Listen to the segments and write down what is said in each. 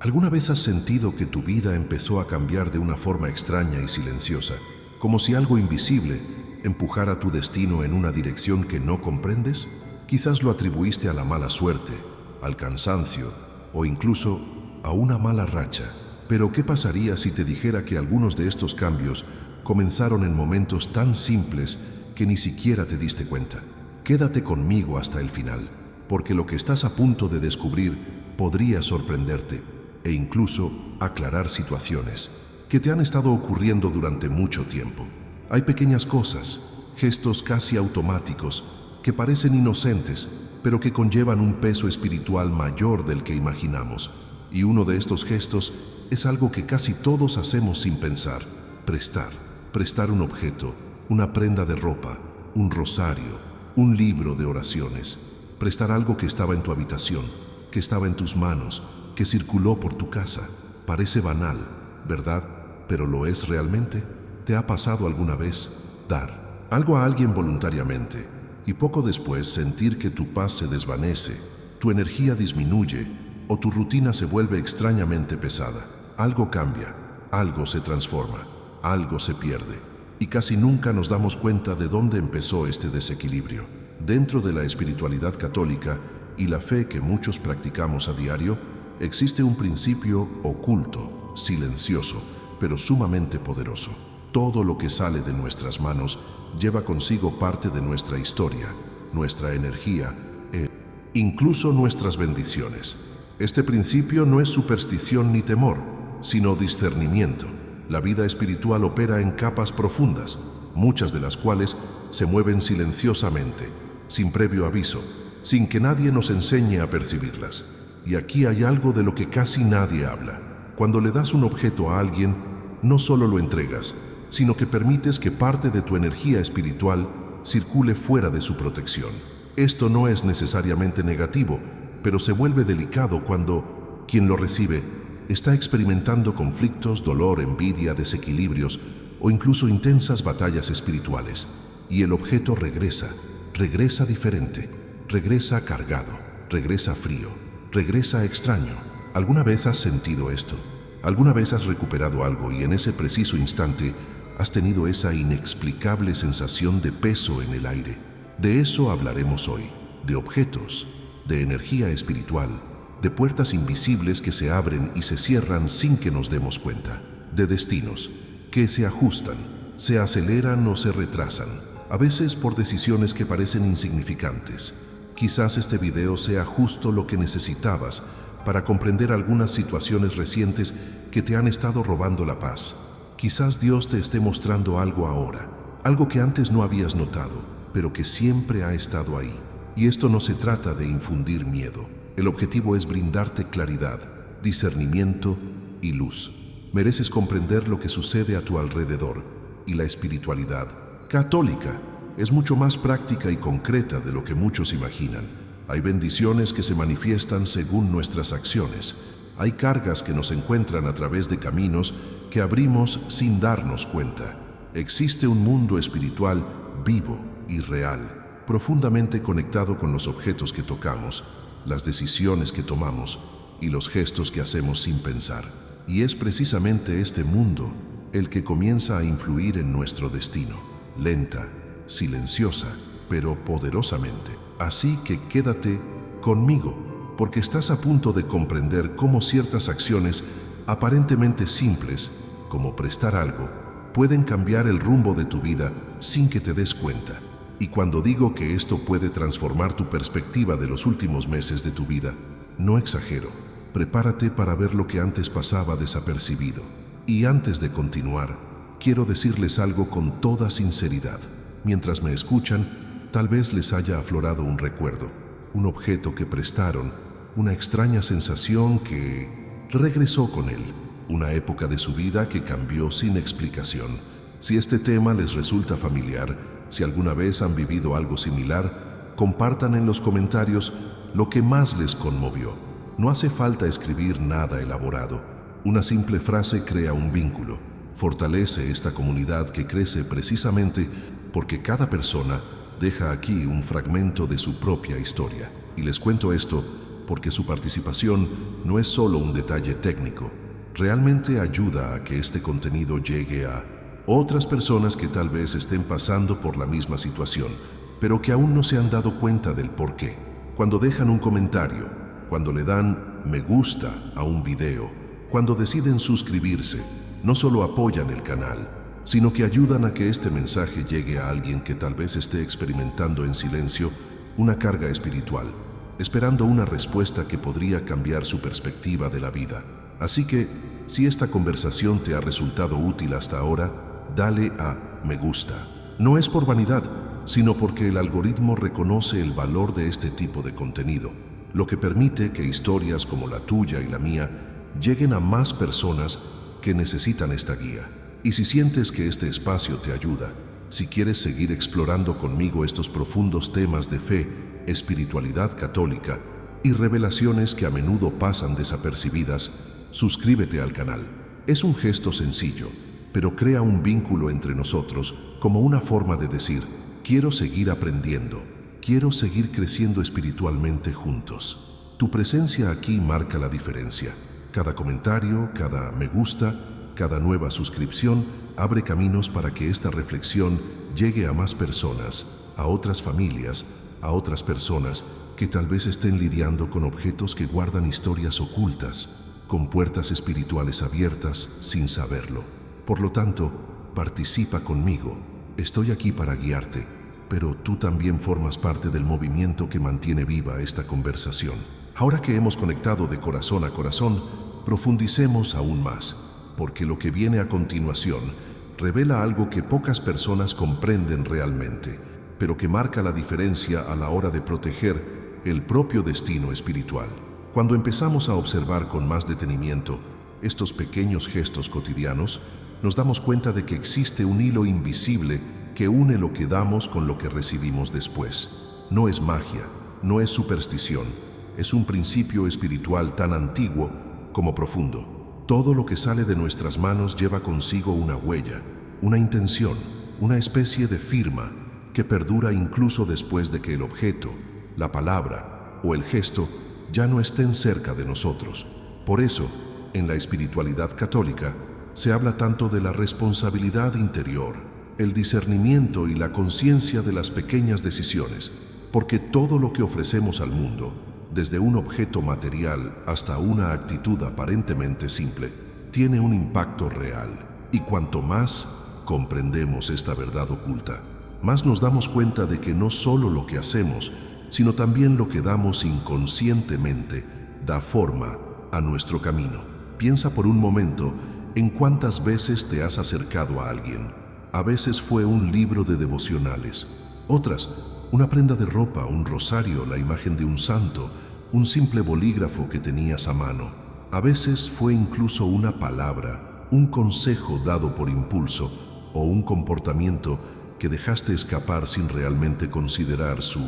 ¿Alguna vez has sentido que tu vida empezó a cambiar de una forma extraña y silenciosa, como si algo invisible empujara tu destino en una dirección que no comprendes? Quizás lo atribuiste a la mala suerte, al cansancio o incluso a una mala racha. Pero ¿qué pasaría si te dijera que algunos de estos cambios comenzaron en momentos tan simples que ni siquiera te diste cuenta? Quédate conmigo hasta el final, porque lo que estás a punto de descubrir podría sorprenderte e incluso aclarar situaciones que te han estado ocurriendo durante mucho tiempo. Hay pequeñas cosas, gestos casi automáticos, que parecen inocentes, pero que conllevan un peso espiritual mayor del que imaginamos. Y uno de estos gestos es algo que casi todos hacemos sin pensar: prestar. Prestar un objeto, una prenda de ropa, un rosario, un libro de oraciones. Prestar algo que estaba en tu habitación, que estaba en tus manos, que circuló por tu casa. Parece banal, ¿verdad? ¿Pero lo es realmente? ¿Te ha pasado alguna vez dar algo a alguien voluntariamente y poco después sentir que tu paz se desvanece, tu energía disminuye o tu rutina se vuelve extrañamente pesada? Algo cambia, algo se transforma, algo se pierde y casi nunca nos damos cuenta de dónde empezó este desequilibrio. Dentro de la espiritualidad católica y la fe que muchos practicamos a diario, existe un principio oculto, silencioso, pero sumamente poderoso. Todo lo que sale de nuestras manos lleva consigo parte de nuestra historia, nuestra energía e incluso nuestras bendiciones. Este principio no es superstición ni temor, sino discernimiento. La vida espiritual opera en capas profundas, muchas de las cuales se mueven silenciosamente, sin previo aviso, sin que nadie nos enseñe a percibirlas. Y aquí hay algo de lo que casi nadie habla. Cuando le das un objeto a alguien, no solo lo entregas, sino que permites que parte de tu energía espiritual circule fuera de su protección. Esto no es necesariamente negativo, pero se vuelve delicado cuando quien lo recibe está experimentando conflictos, dolor, envidia, desequilibrios o incluso intensas batallas espirituales. Y el objeto regresa diferente, regresa cargado, regresa frío, regresa extraño. ¿Alguna vez has sentido esto? ¿Alguna vez has recuperado algo y en ese preciso instante has tenido esa inexplicable sensación de peso en el aire? De eso hablaremos hoy, de objetos, de energía espiritual, de puertas invisibles que se abren y se cierran sin que nos demos cuenta, de destinos que se ajustan, se aceleran o se retrasan, a veces por decisiones que parecen insignificantes. Quizás este video sea justo lo que necesitabas para comprender algunas situaciones recientes que te han estado robando la paz. Quizás Dios te esté mostrando algo ahora, algo que antes no habías notado, pero que siempre ha estado ahí. Y esto no se trata de infundir miedo. El objetivo es brindarte claridad, discernimiento y luz. Mereces comprender lo que sucede a tu alrededor, y la espiritualidad católica es mucho más práctica y concreta de lo que muchos imaginan. Hay bendiciones que se manifiestan según nuestras acciones. Hay cargas que nos encuentran a través de caminos que abrimos sin darnos cuenta. Existe un mundo espiritual vivo y real, profundamente conectado con los objetos que tocamos, las decisiones que tomamos y los gestos que hacemos sin pensar. Y es precisamente este mundo el que comienza a influir en nuestro destino, lenta, silenciosa, pero poderosamente. Así que quédate conmigo, porque estás a punto de comprender cómo ciertas acciones aparentemente simples, como prestar algo, pueden cambiar el rumbo de tu vida sin que te des cuenta. Y cuando digo que esto puede transformar tu perspectiva de los últimos meses de tu vida, no exagero. Prepárate para ver lo que antes pasaba desapercibido. Y antes de continuar, quiero decirles algo con toda sinceridad. Mientras me escuchan, tal vez les haya aflorado un recuerdo, un objeto que prestaron, una extraña sensación que regresó con él, una época de su vida que cambió sin explicación. Si este tema les resulta familiar, si alguna vez han vivido algo similar, compartan en los comentarios lo que más les conmovió. No hace falta escribir nada elaborado. Una simple frase crea un vínculo, fortalece esta comunidad que crece precisamente porque cada persona deja aquí un fragmento de su propia historia. Y les cuento esto porque su participación no es solo un detalle técnico, realmente ayuda a que este contenido llegue a otras personas que tal vez estén pasando por la misma situación, pero que aún no se han dado cuenta del por qué. Cuando dejan un comentario, cuando le dan me gusta a un video, cuando deciden suscribirse, no solo apoyan el canal, sino que ayudan a que este mensaje llegue a alguien que tal vez esté experimentando en silencio una carga espiritual, esperando una respuesta que podría cambiar su perspectiva de la vida. Así que, si esta conversación te ha resultado útil hasta ahora, dale a me gusta. No es por vanidad, sino porque el algoritmo reconoce el valor de este tipo de contenido, lo que permite que historias como la tuya y la mía lleguen a más personas que necesitan esta guía. Y si sientes que este espacio te ayuda, si quieres seguir explorando conmigo estos profundos temas de fe, espiritualidad católica y revelaciones que a menudo pasan desapercibidas, suscríbete al canal. Es un gesto sencillo, pero crea un vínculo entre nosotros como una forma de decir, quiero seguir aprendiendo, quiero seguir creciendo espiritualmente juntos. Tu presencia aquí marca la diferencia. Cada comentario, cada me gusta, cada nueva suscripción abre caminos para que esta reflexión llegue a más personas, a otras familias, a otras personas que tal vez estén lidiando con objetos que guardan historias ocultas, con puertas espirituales abiertas sin saberlo. Por lo tanto, participa conmigo. Estoy aquí para guiarte, pero tú también formas parte del movimiento que mantiene viva esta conversación. Ahora que hemos conectado de corazón a corazón, profundicemos aún más, porque lo que viene a continuación revela algo que pocas personas comprenden realmente, pero que marca la diferencia a la hora de proteger el propio destino espiritual. Cuando empezamos a observar con más detenimiento estos pequeños gestos cotidianos, nos damos cuenta de que existe un hilo invisible que une lo que damos con lo que recibimos después. No es magia, no es superstición, es un principio espiritual tan antiguo como profundo. Todo lo que sale de nuestras manos lleva consigo una huella, una intención, una especie de firma que perdura incluso después de que el objeto, la palabra o el gesto ya no estén cerca de nosotros. Por eso, en la espiritualidad católica, se habla tanto de la responsabilidad interior, el discernimiento y la conciencia de las pequeñas decisiones, porque todo lo que ofrecemos al mundo, desde un objeto material hasta una actitud aparentemente simple, tiene un impacto real. Y cuanto más comprendemos esta verdad oculta, más nos damos cuenta de que no solo lo que hacemos, sino también lo que damos inconscientemente da forma a nuestro camino. Piensa por un momento en cuántas veces te has acercado a alguien. A veces fue un libro de devocionales, otras, una prenda de ropa, un rosario, la imagen de un santo, un simple bolígrafo que tenías a mano. A veces fue incluso una palabra, un consejo dado por impulso o un comportamiento que dejaste escapar sin realmente considerar su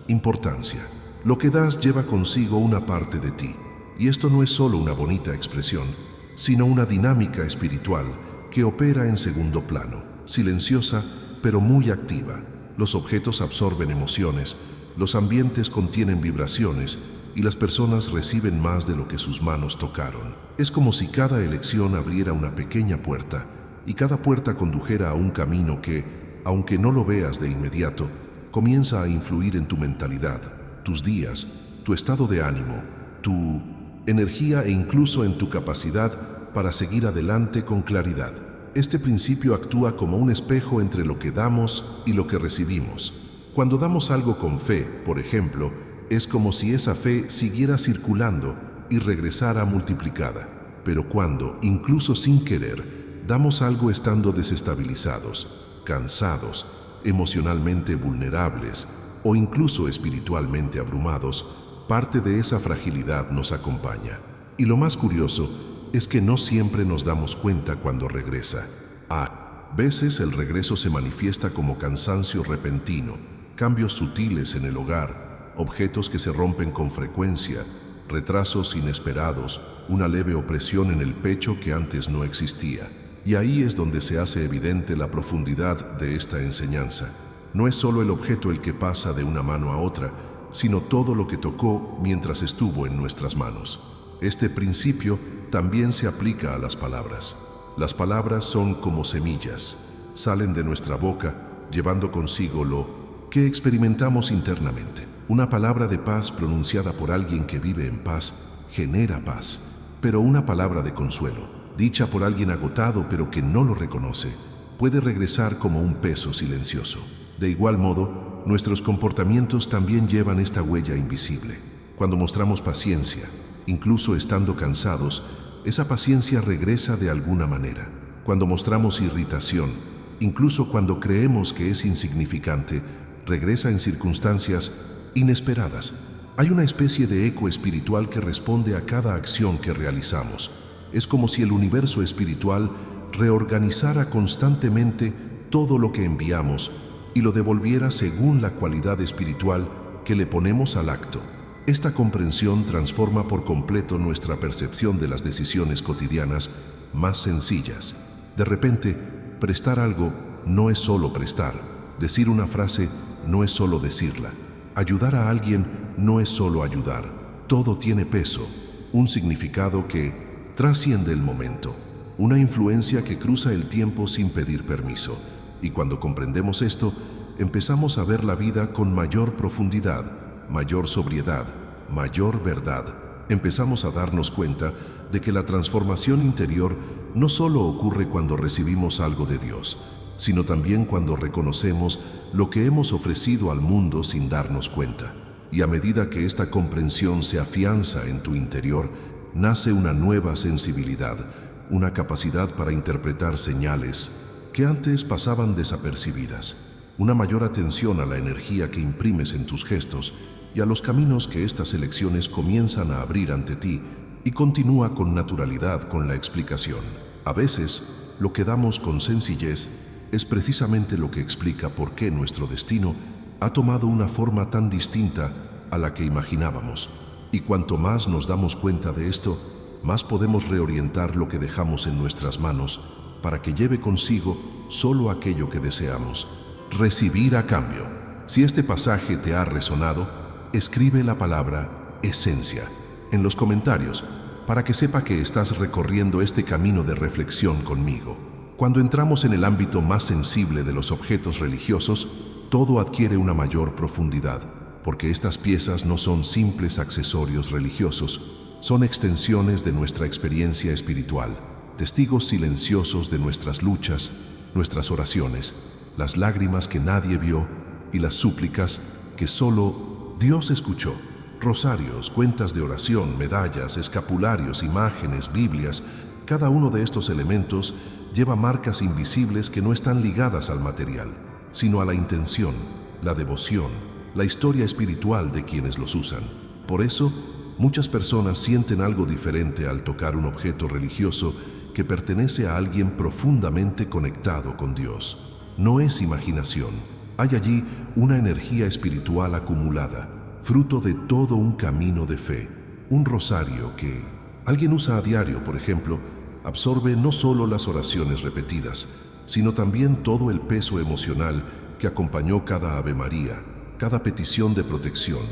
importancia. Lo que das lleva consigo una parte de ti, y esto no es solo una bonita expresión, sino una dinámica espiritual que opera en segundo plano, silenciosa pero muy activa. Los objetos absorben emociones, los ambientes contienen vibraciones y las personas reciben más de lo que sus manos tocaron. Es como si cada elección abriera una pequeña puerta y cada puerta condujera a un camino que, aunque no lo veas de inmediato, comienza a influir en tu mentalidad, tus días, tu estado de ánimo, tu energía e incluso en tu capacidad para seguir adelante con claridad. Este principio actúa como un espejo entre lo que damos y lo que recibimos. Cuando damos algo con fe, por ejemplo, es como si esa fe siguiera circulando y regresara multiplicada. Pero cuando, incluso sin querer, damos algo estando desestabilizados, cansados, emocionalmente vulnerables o incluso espiritualmente abrumados, parte de esa fragilidad nos acompaña. Y lo más curioso es que no siempre nos damos cuenta cuando regresa. A veces el regreso se manifiesta como cansancio repentino, cambios sutiles en el hogar, objetos que se rompen con frecuencia, retrasos inesperados, una leve opresión en el pecho que antes no existía. Y ahí es donde se hace evidente la profundidad de esta enseñanza. No es solo el objeto el que pasa de una mano a otra, sino todo lo que tocó mientras estuvo en nuestras manos. Este principio también se aplica a las palabras. Las palabras son como semillas, salen de nuestra boca llevando consigo lo que experimentamos internamente. Una palabra de paz pronunciada por alguien que vive en paz genera paz, pero una palabra de consuelo, dicha por alguien agotado pero que no lo reconoce, puede regresar como un peso silencioso. De igual modo, nuestros comportamientos también llevan esta huella invisible. Cuando mostramos paciencia, incluso estando cansados, esa paciencia regresa de alguna manera. Cuando mostramos irritación, incluso cuando creemos que es insignificante, regresa en circunstancias inesperadas. Hay una especie de eco espiritual que responde a cada acción que realizamos. Es como si el universo espiritual reorganizara constantemente todo lo que enviamos y lo devolviera según la cualidad espiritual que le ponemos al acto. Esta comprensión transforma por completo nuestra percepción de las decisiones cotidianas más sencillas. De repente, prestar algo no es solo prestar. Decir una frase no es solo decirla. Ayudar a alguien no es solo ayudar. Todo tiene peso, un significado que trasciende el momento, una influencia que cruza el tiempo sin pedir permiso. Y cuando comprendemos esto, empezamos a ver la vida con mayor profundidad, mayor sobriedad, mayor verdad. Empezamos a darnos cuenta de que la transformación interior no solo ocurre cuando recibimos algo de Dios, sino también cuando reconocemos lo que hemos ofrecido al mundo sin darnos cuenta. Y a medida que esta comprensión se afianza en tu interior, nace una nueva sensibilidad, una capacidad para interpretar señales que antes pasaban desapercibidas, una mayor atención a la energía que imprimes en tus gestos y a los caminos que estas elecciones comienzan a abrir ante ti, y continúa con naturalidad con la explicación. A veces, lo que damos con sencillez es precisamente lo que explica por qué nuestro destino ha tomado una forma tan distinta a la que imaginábamos. Y cuanto más nos damos cuenta de esto, más podemos reorientar lo que dejamos en nuestras manos para que lleve consigo solo aquello que deseamos. Recibir a cambio. Si este pasaje te ha resonado, escribe la palabra esencia en los comentarios para que sepa que estás recorriendo este camino de reflexión conmigo. Cuando entramos en el ámbito más sensible de los objetos religiosos, todo adquiere una mayor profundidad, porque estas piezas no son simples accesorios religiosos, son extensiones de nuestra experiencia espiritual, testigos silenciosos de nuestras luchas, nuestras oraciones, las lágrimas que nadie vio y las súplicas que solo Dios escuchó. Rosarios, cuentas de oración, medallas, escapularios, imágenes, Biblias, cada uno de estos elementos lleva marcas invisibles que no están ligadas al material, sino a la intención, la devoción, la historia espiritual de quienes los usan. Por eso, muchas personas sienten algo diferente al tocar un objeto religioso que pertenece a alguien profundamente conectado con Dios. No es imaginación, hay allí una energía espiritual acumulada, fruto de todo un camino de fe. Un rosario que alguien usa a diario, por ejemplo, absorbe no solo las oraciones repetidas, sino también todo el peso emocional que acompañó cada Ave María, cada petición de protección,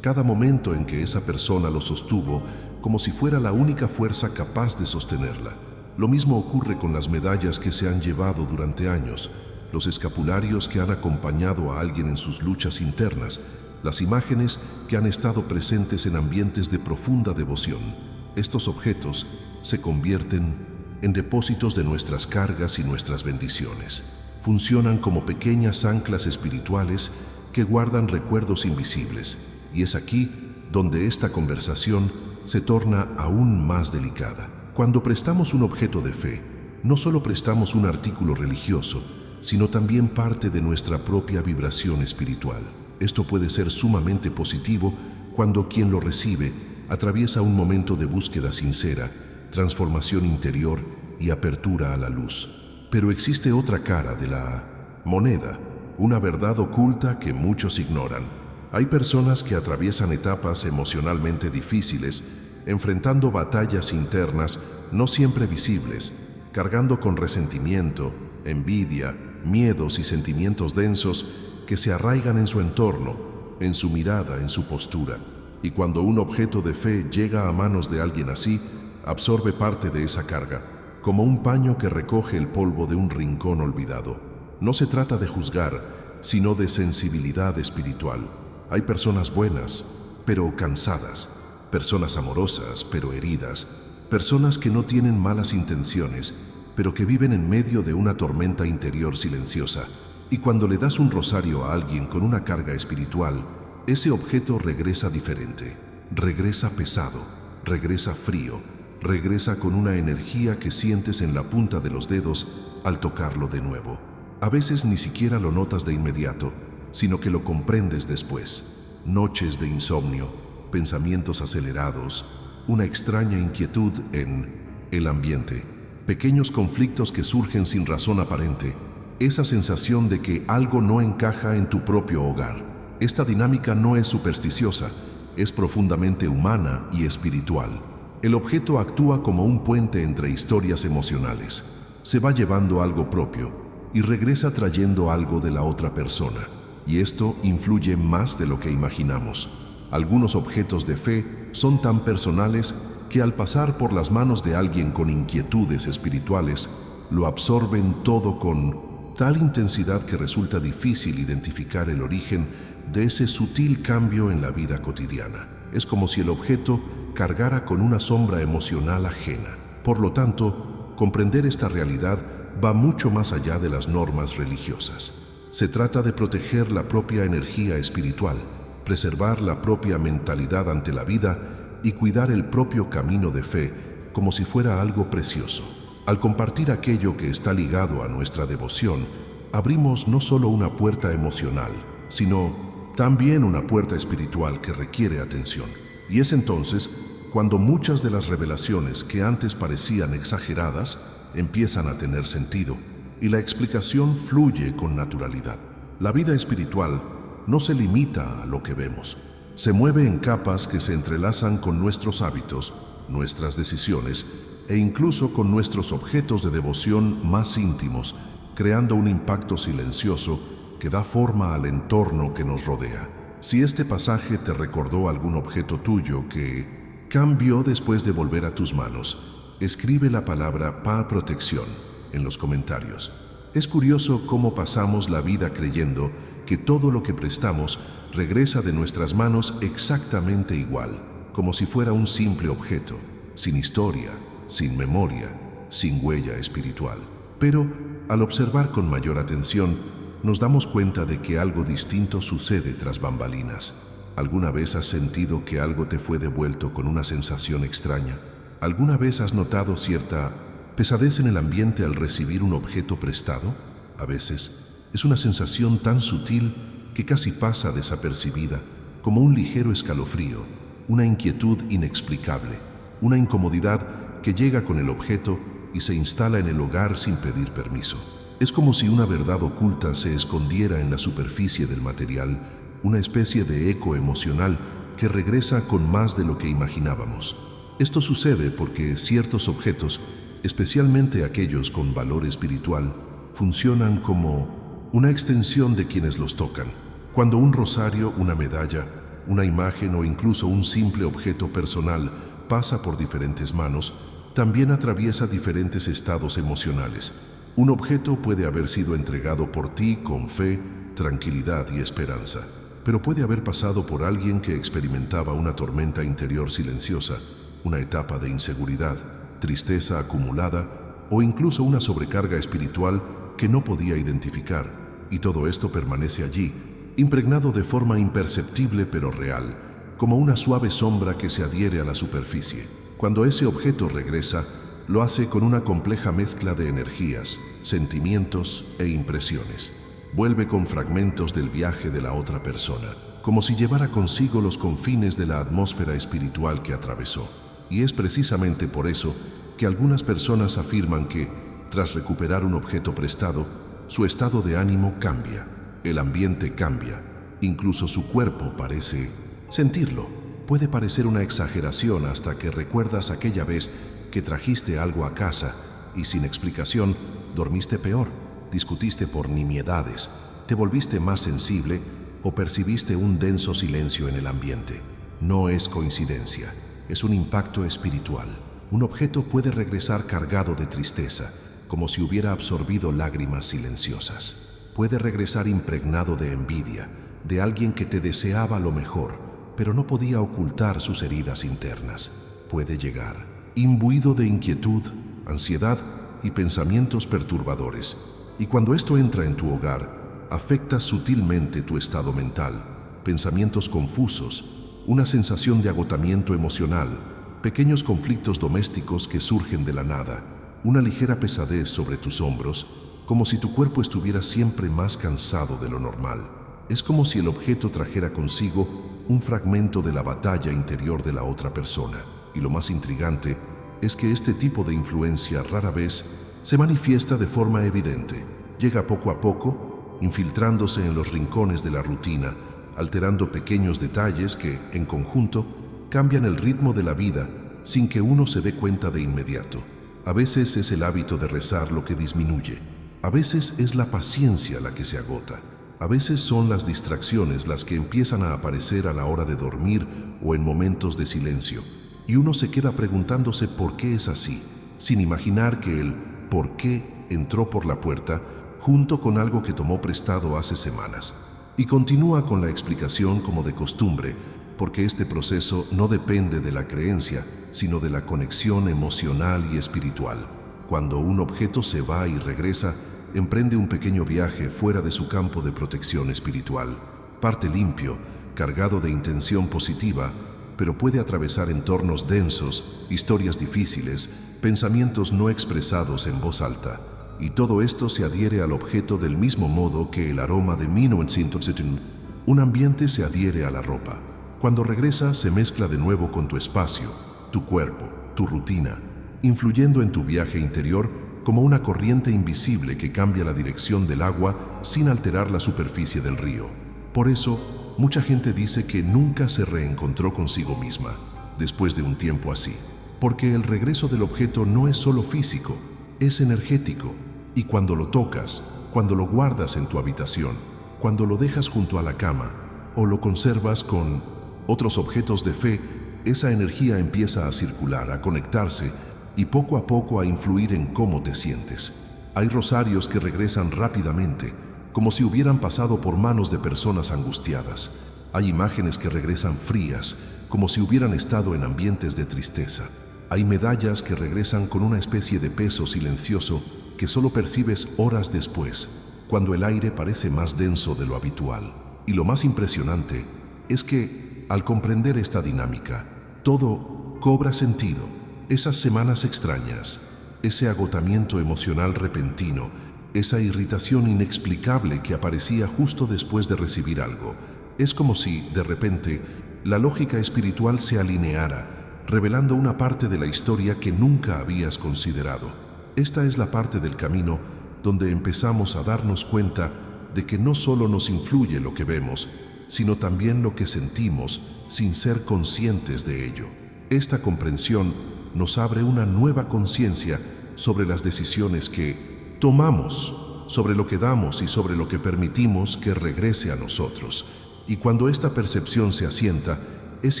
cada momento en que esa persona lo sostuvo como si fuera la única fuerza capaz de sostenerla. Lo mismo ocurre con las medallas que se han llevado durante años, los escapularios que han acompañado a alguien en sus luchas internas, las imágenes que han estado presentes en ambientes de profunda devoción. Estos objetos se convierten en depósitos de nuestras cargas y nuestras bendiciones. Funcionan como pequeñas anclas espirituales que guardan recuerdos invisibles, y es aquí donde esta conversación se torna aún más delicada. Cuando prestamos un objeto de fe, no solo prestamos un artículo religioso, sino también parte de nuestra propia vibración espiritual. Esto puede ser sumamente positivo cuando quien lo recibe atraviesa un momento de búsqueda sincera, transformación interior y apertura a la luz. Pero existe otra cara de la moneda, una verdad oculta que muchos ignoran. Hay personas que atraviesan etapas emocionalmente difíciles, enfrentando batallas internas no siempre visibles, cargando con resentimiento, envidia, miedos y sentimientos densos que se arraigan en su entorno, en su mirada, en su postura. Y cuando un objeto de fe llega a manos de alguien así, absorbe parte de esa carga, como un paño que recoge el polvo de un rincón olvidado. No se trata de juzgar, sino de sensibilidad espiritual. Hay personas buenas, pero cansadas, personas amorosas, pero heridas, personas que no tienen malas intenciones, pero que viven en medio de una tormenta interior silenciosa. Y cuando le das un rosario a alguien con una carga espiritual, ese objeto regresa diferente, regresa pesado, regresa frío, regresa con una energía que sientes en la punta de los dedos al tocarlo de nuevo. A veces ni siquiera lo notas de inmediato, sino que lo comprendes después. Noches de insomnio, pensamientos acelerados, una extraña inquietud en el ambiente, pequeños conflictos que surgen sin razón aparente, esa sensación de que algo no encaja en tu propio hogar. Esta dinámica no es supersticiosa, es profundamente humana y espiritual. El objeto actúa como un puente entre historias emocionales. Se va llevando algo propio y regresa trayendo algo de la otra persona. Y esto influye más de lo que imaginamos. Algunos objetos de fe son tan personales que al pasar por las manos de alguien con inquietudes espirituales, lo absorben todo con tal intensidad que resulta difícil identificar el origen de ese sutil cambio en la vida cotidiana. Es como si el objeto cargara con una sombra emocional ajena. Por lo tanto, comprender esta realidad va mucho más allá de las normas religiosas. Se trata de proteger la propia energía espiritual, preservar la propia mentalidad ante la vida y cuidar el propio camino de fe como si fuera algo precioso. Al compartir aquello que está ligado a nuestra devoción, abrimos no solo una puerta emocional, sino también una puerta espiritual que requiere atención. Y es entonces cuando muchas de las revelaciones que antes parecían exageradas empiezan a tener sentido y la explicación fluye con naturalidad. La vida espiritual no se limita a lo que vemos, se mueve en capas que se entrelazan con nuestros hábitos, nuestras decisiones e incluso con nuestros objetos de devoción más íntimos, creando un impacto silencioso que da forma al entorno que nos rodea. Si este pasaje te recordó algún objeto tuyo que cambió después de volver a tus manos, escribe la palabra protección en los comentarios. Es curioso cómo pasamos la vida creyendo que todo lo que prestamos regresa de nuestras manos exactamente igual, como si fuera un simple objeto, sin historia, sin memoria, sin huella espiritual. Pero, al observar con mayor atención, nos damos cuenta de que algo distinto sucede tras bambalinas. ¿Alguna vez has sentido que algo te fue devuelto con una sensación extraña? ¿Alguna vez has notado cierta pesadez en el ambiente al recibir un objeto prestado? A veces, es una sensación tan sutil que casi pasa desapercibida, como un ligero escalofrío, una inquietud inexplicable, una incomodidad que llega con el objeto y se instala en el hogar sin pedir permiso. Es como si una verdad oculta se escondiera en la superficie del material, una especie de eco emocional que regresa con más de lo que imaginábamos. Esto sucede porque ciertos objetos, especialmente aquellos con valor espiritual, funcionan como una extensión de quienes los tocan. Cuando un rosario, una medalla, una imagen o incluso un simple objeto personal pasa por diferentes manos, también atraviesa diferentes estados emocionales. Un objeto puede haber sido entregado por ti con fe, tranquilidad y esperanza, pero puede haber pasado por alguien que experimentaba una tormenta interior silenciosa, una etapa de inseguridad, tristeza acumulada o incluso una sobrecarga espiritual que no podía identificar, y todo esto permanece allí, impregnado de forma imperceptible pero real, como una suave sombra que se adhiere a la superficie. Cuando ese objeto regresa, lo hace con una compleja mezcla de energías, sentimientos e impresiones. Vuelve con fragmentos del viaje de la otra persona, como si llevara consigo los confines de la atmósfera espiritual que atravesó. Y es precisamente por eso que algunas personas afirman que, tras recuperar un objeto prestado, su estado de ánimo cambia, el ambiente cambia, incluso su cuerpo parece sentirlo. Puede parecer una exageración hasta que recuerdas aquella vez que trajiste algo a casa y sin explicación dormiste peor, discutiste por nimiedades, te volviste más sensible o percibiste un denso silencio en el ambiente. No es coincidencia, es un impacto espiritual. Un objeto puede regresar cargado de tristeza, como si hubiera absorbido lágrimas silenciosas. Puede regresar impregnado de envidia, de alguien que te deseaba lo mejor, pero no podía ocultar sus heridas internas. Puede llegar imbuido de inquietud, ansiedad y pensamientos perturbadores. Y cuando esto entra en tu hogar, afecta sutilmente tu estado mental, pensamientos confusos, una sensación de agotamiento emocional, pequeños conflictos domésticos que surgen de la nada, una ligera pesadez sobre tus hombros, como si tu cuerpo estuviera siempre más cansado de lo normal. Es como si el objeto trajera consigo un fragmento de la batalla interior de la otra persona. Y lo más intrigante es que este tipo de influencia rara vez se manifiesta de forma evidente. Llega poco a poco, infiltrándose en los rincones de la rutina, alterando pequeños detalles que, en conjunto, cambian el ritmo de la vida sin que uno se dé cuenta de inmediato. A veces es el hábito de rezar lo que disminuye. A veces es la paciencia la que se agota. A veces son las distracciones las que empiezan a aparecer a la hora de dormir o en momentos de silencio. Y uno se queda preguntándose por qué es así, sin imaginar que el por qué entró por la puerta junto con algo que tomó prestado hace semanas. Y continúa con la explicación como de costumbre, porque este proceso no depende de la creencia, sino de la conexión emocional y espiritual. Cuando un objeto se va y regresa, emprende un pequeño viaje fuera de su campo de protección espiritual. Parte limpio, cargado de intención positiva, pero puede atravesar entornos densos, historias difíciles, pensamientos no expresados en voz alta. Y todo esto se adhiere al objeto del mismo modo que el aroma de 1970. Un ambiente se adhiere a la ropa. Cuando regresa, se mezcla de nuevo con tu espacio, tu cuerpo, tu rutina, influyendo en tu viaje interior como una corriente invisible que cambia la dirección del agua sin alterar la superficie del río. Por eso, mucha gente dice que nunca se reencontró consigo misma después de un tiempo así, porque el regreso del objeto no es solo físico, es energético, y cuando lo tocas, cuando lo guardas en tu habitación, cuando lo dejas junto a la cama o lo conservas con otros objetos de fe, esa energía empieza a circular, a conectarse y poco a poco a influir en cómo te sientes. Hay rosarios que regresan rápidamente, como si hubieran pasado por manos de personas angustiadas. Hay imágenes que regresan frías, como si hubieran estado en ambientes de tristeza. Hay medallas que regresan con una especie de peso silencioso que solo percibes horas después, cuando el aire parece más denso de lo habitual. Y lo más impresionante es que, al comprender esta dinámica, todo cobra sentido. Esas semanas extrañas, ese agotamiento emocional repentino, esa irritación inexplicable que aparecía justo después de recibir algo, es como si, de repente, la lógica espiritual se alineara, revelando una parte de la historia que nunca habías considerado. Esta es la parte del camino donde empezamos a darnos cuenta de que no solo nos influye lo que vemos, sino también lo que sentimos sin ser conscientes de ello. Esta comprensión nos abre una nueva conciencia sobre las decisiones que tomamos, sobre lo que damos y sobre lo que permitimos que regrese a nosotros. Y cuando esta percepción se asienta, es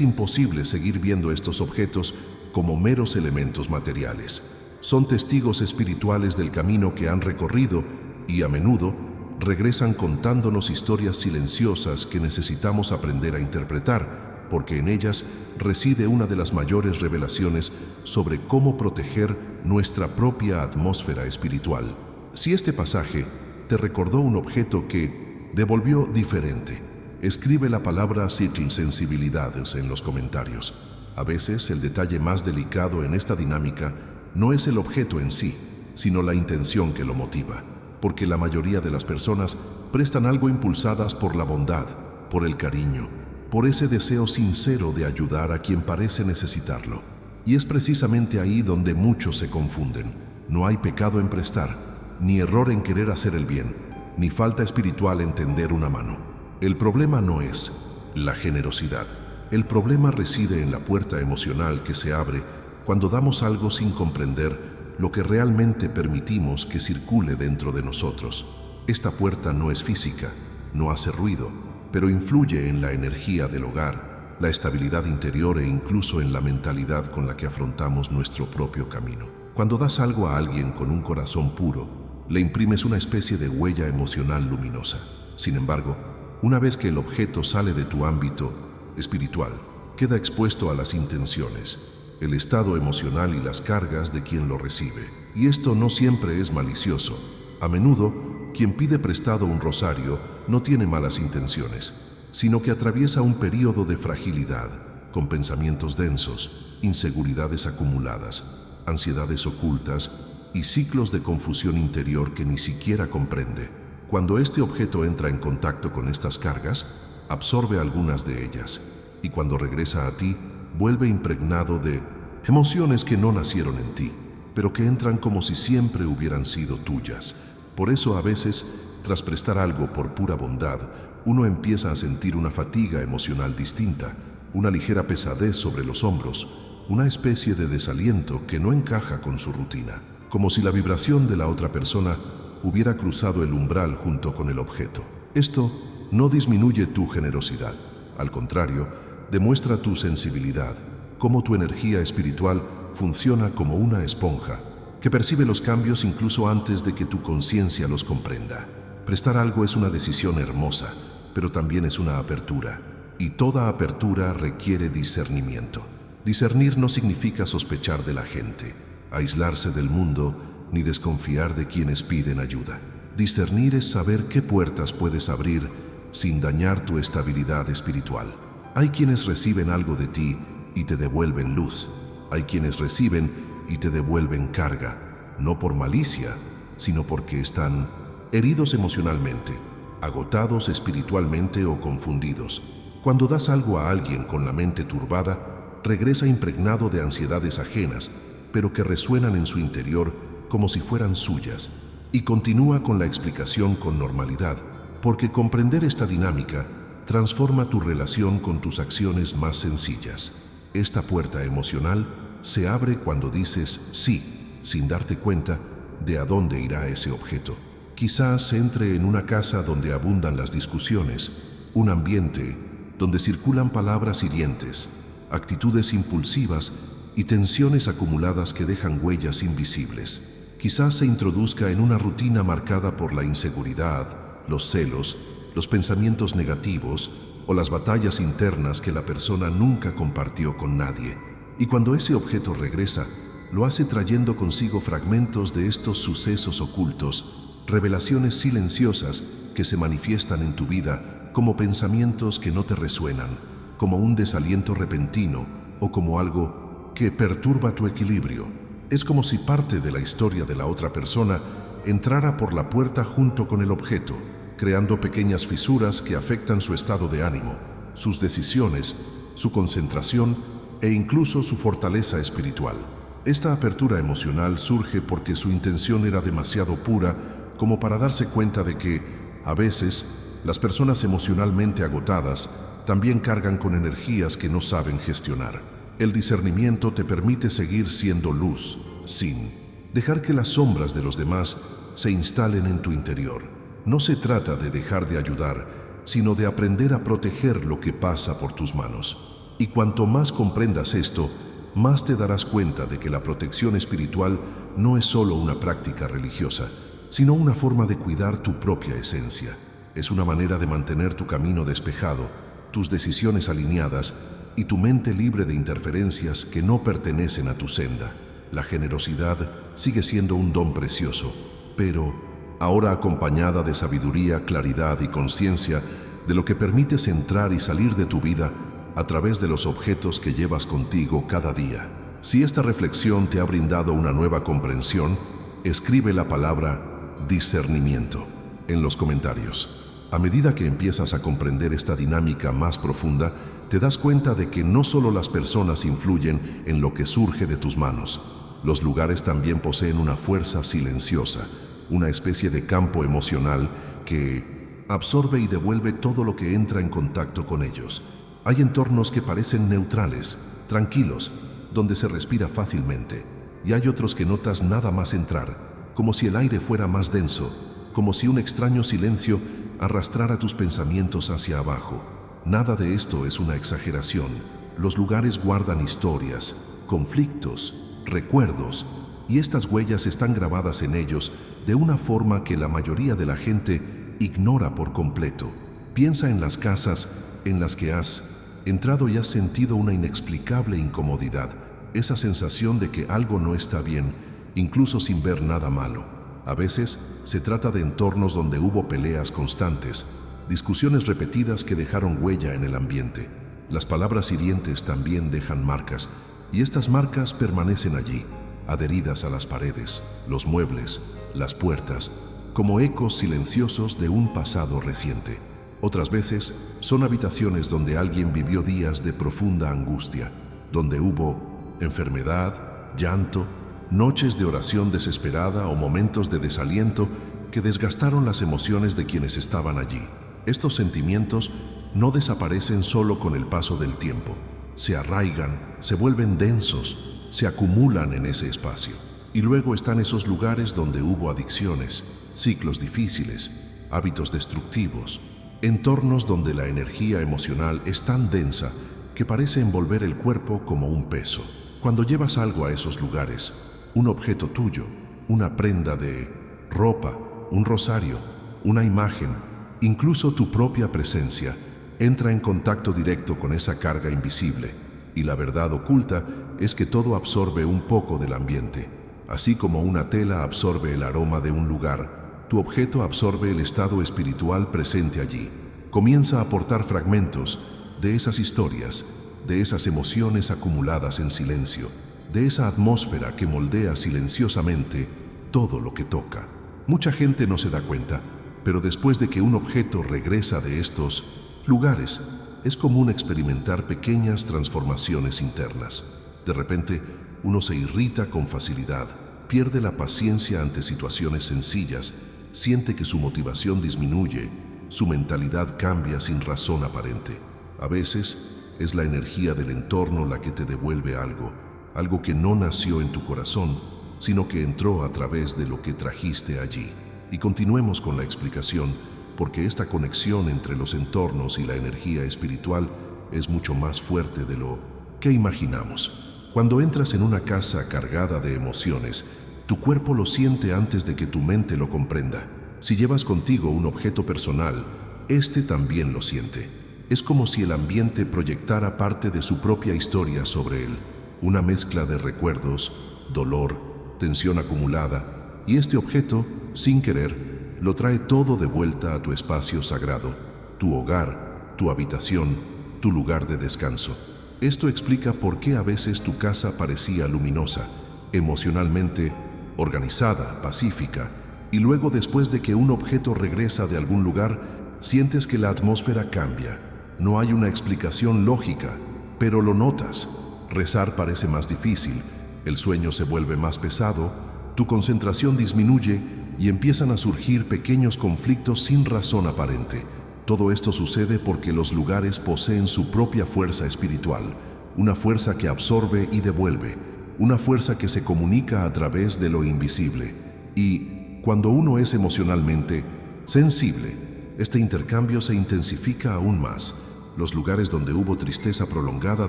imposible seguir viendo estos objetos como meros elementos materiales. Son testigos espirituales del camino que han recorrido y, a menudo, regresan contándonos historias silenciosas que necesitamos aprender a interpretar, porque en ellas reside una de las mayores revelaciones sobre cómo proteger nuestra propia atmósfera espiritual. Si este pasaje te recordó un objeto que devolvió diferente, escribe la palabra sin sensibilidades en los comentarios. A veces el detalle más delicado en esta dinámica no es el objeto en sí, sino la intención que lo motiva, porque la mayoría de las personas prestan algo impulsadas por la bondad, por el cariño, por ese deseo sincero de ayudar a quien parece necesitarlo. Y es precisamente ahí donde muchos se confunden. No hay pecado en prestar, ni error en querer hacer el bien, ni falta espiritual en tender una mano. El problema no es la generosidad. El problema reside en la puerta emocional que se abre cuando damos algo sin comprender lo que realmente permitimos que circule dentro de nosotros. Esta puerta no es física, no hace ruido, pero influye en la energía del hogar, la estabilidad interior e incluso en la mentalidad con la que afrontamos nuestro propio camino. Cuando das algo a alguien con un corazón puro, le imprimes una especie de huella emocional luminosa. Sin embargo, una vez que el objeto sale de tu ámbito espiritual, queda expuesto a las intenciones, el estado emocional y las cargas de quien lo recibe. Y esto no siempre es malicioso. A menudo, quien pide prestado un rosario no tiene malas intenciones, sino que atraviesa un período de fragilidad, con pensamientos densos, inseguridades acumuladas, ansiedades ocultas y ciclos de confusión interior que ni siquiera comprende. Cuando este objeto entra en contacto con estas cargas, absorbe algunas de ellas, y cuando regresa a ti, vuelve impregnado de emociones que no nacieron en ti, pero que entran como si siempre hubieran sido tuyas. Por eso a veces, tras prestar algo por pura bondad, uno empieza a sentir una fatiga emocional distinta, una ligera pesadez sobre los hombros, una especie de desaliento que no encaja con su rutina, como si la vibración de la otra persona hubiera cruzado el umbral junto con el objeto. Esto no disminuye tu generosidad, al contrario, demuestra tu sensibilidad, cómo tu energía espiritual funciona como una esponja, que percibe los cambios incluso antes de que tu conciencia los comprenda. Prestar algo es una decisión hermosa, pero también es una apertura, y toda apertura requiere discernimiento. Discernir no significa sospechar de la gente, aislarse del mundo, ni desconfiar de quienes piden ayuda. Discernir es saber qué puertas puedes abrir sin dañar tu estabilidad espiritual. Hay quienes reciben algo de ti y te devuelven luz. Hay quienes reciben y te devuelven carga, no por malicia, sino porque están heridos emocionalmente, agotados espiritualmente o confundidos. Cuando das algo a alguien con la mente turbada, regresa impregnado de ansiedades ajenas, pero que resuenan en su interior como si fueran suyas, y continúa con la explicación con normalidad, porque comprender esta dinámica transforma tu relación con tus acciones más sencillas. Esta puerta emocional se abre cuando dices sí, sin darte cuenta de a dónde irá ese objeto. Quizás entre en una casa donde abundan las discusiones, un ambiente donde circulan palabras hirientes, actitudes impulsivas y tensiones acumuladas que dejan huellas invisibles. Quizás se introduzca en una rutina marcada por la inseguridad, los celos, los pensamientos negativos o las batallas internas que la persona nunca compartió con nadie. Y cuando ese objeto regresa, lo hace trayendo consigo fragmentos de estos sucesos ocultos, revelaciones silenciosas que se manifiestan en tu vida como pensamientos que no te resuenan, como un desaliento repentino o como algo que perturba tu equilibrio. Es como si parte de la historia de la otra persona entrara por la puerta junto con el objeto, creando pequeñas fisuras que afectan su estado de ánimo, sus decisiones, su concentración e incluso su fortaleza espiritual. Esta apertura emocional surge porque su intención era demasiado pura como para darse cuenta de que, a veces, las personas emocionalmente agotadas también cargan con energías que no saben gestionar. El discernimiento te permite seguir siendo luz, sin dejar que las sombras de los demás se instalen en tu interior. No se trata de dejar de ayudar, sino de aprender a proteger lo que pasa por tus manos. Y cuanto más comprendas esto, más te darás cuenta de que la protección espiritual no es solo una práctica religiosa, sino una forma de cuidar tu propia esencia. Es una manera de mantener tu camino despejado, tus decisiones alineadas y tu mente libre de interferencias que no pertenecen a tu senda. La generosidad sigue siendo un don precioso, pero ahora acompañada de sabiduría, claridad y conciencia de lo que permites entrar y salir de tu vida a través de los objetos que llevas contigo cada día. Si esta reflexión te ha brindado una nueva comprensión, escribe la palabra discernimiento en los comentarios. A medida que empiezas a comprender esta dinámica más profunda, te das cuenta de que no solo las personas influyen en lo que surge de tus manos. Los lugares también poseen una fuerza silenciosa, una especie de campo emocional que absorbe y devuelve todo lo que entra en contacto con ellos. Hay entornos que parecen neutrales, tranquilos, donde se respira fácilmente, y hay otros que notas nada más entrar, como si el aire fuera más denso, como si un extraño silencio arrastrar a tus pensamientos hacia abajo. Nada de esto es una exageración. Los lugares guardan historias, conflictos, recuerdos, y estas huellas están grabadas en ellos de una forma que la mayoría de la gente ignora por completo. Piensa en las casas en las que has entrado y has sentido una inexplicable incomodidad, esa sensación de que algo no está bien, incluso sin ver nada malo. A veces se trata de entornos donde hubo peleas constantes, discusiones repetidas que dejaron huella en el ambiente. Las palabras hirientes también dejan marcas, y estas marcas permanecen allí, adheridas a las paredes, los muebles, las puertas, como ecos silenciosos de un pasado reciente. Otras veces son habitaciones donde alguien vivió días de profunda angustia, donde hubo enfermedad, llanto, noches de oración desesperada o momentos de desaliento que desgastaron las emociones de quienes estaban allí. Estos sentimientos no desaparecen solo con el paso del tiempo, se arraigan, se vuelven densos, se acumulan en ese espacio. Y luego están esos lugares donde hubo adicciones, ciclos difíciles, hábitos destructivos, entornos donde la energía emocional es tan densa que parece envolver el cuerpo como un peso. Cuando llevas algo a esos lugares, un objeto tuyo, una prenda de ropa, un rosario, una imagen, incluso tu propia presencia, entra en contacto directo con esa carga invisible, y la verdad oculta es que todo absorbe un poco del ambiente. Así como una tela absorbe el aroma de un lugar, tu objeto absorbe el estado espiritual presente allí. Comienza a aportar fragmentos de esas historias, de esas emociones acumuladas en silencio, de esa atmósfera que moldea silenciosamente todo lo que toca. Mucha gente no se da cuenta, pero después de que un objeto regresa de estos lugares, es común experimentar pequeñas transformaciones internas. De repente, uno se irrita con facilidad, pierde la paciencia ante situaciones sencillas, siente que su motivación disminuye, su mentalidad cambia sin razón aparente. A veces, es la energía del entorno la que te devuelve algo que no nació en tu corazón, sino que entró a través de lo que trajiste allí. Y continuemos con la explicación, porque esta conexión entre los entornos y la energía espiritual es mucho más fuerte de lo que imaginamos. Cuando entras en una casa cargada de emociones, tu cuerpo lo siente antes de que tu mente lo comprenda. Si llevas contigo un objeto personal, este también lo siente. Es como si el ambiente proyectara parte de su propia historia sobre él, una mezcla de recuerdos, dolor, tensión acumulada, y este objeto, sin querer, lo trae todo de vuelta a tu espacio sagrado, tu hogar, tu habitación, tu lugar de descanso. Esto explica por qué a veces tu casa parecía luminosa, emocionalmente organizada, pacífica, y luego después de que un objeto regresa de algún lugar, sientes que la atmósfera cambia. No hay una explicación lógica, pero lo notas. Rezar parece más difícil, el sueño se vuelve más pesado, tu concentración disminuye y empiezan a surgir pequeños conflictos sin razón aparente. Todo esto sucede porque los lugares poseen su propia fuerza espiritual, una fuerza que absorbe y devuelve, una fuerza que se comunica a través de lo invisible. Y cuando uno es emocionalmente sensible, este intercambio se intensifica aún más. Los lugares donde hubo tristeza prolongada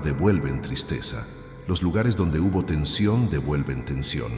devuelven tristeza. Los lugares donde hubo tensión devuelven tensión.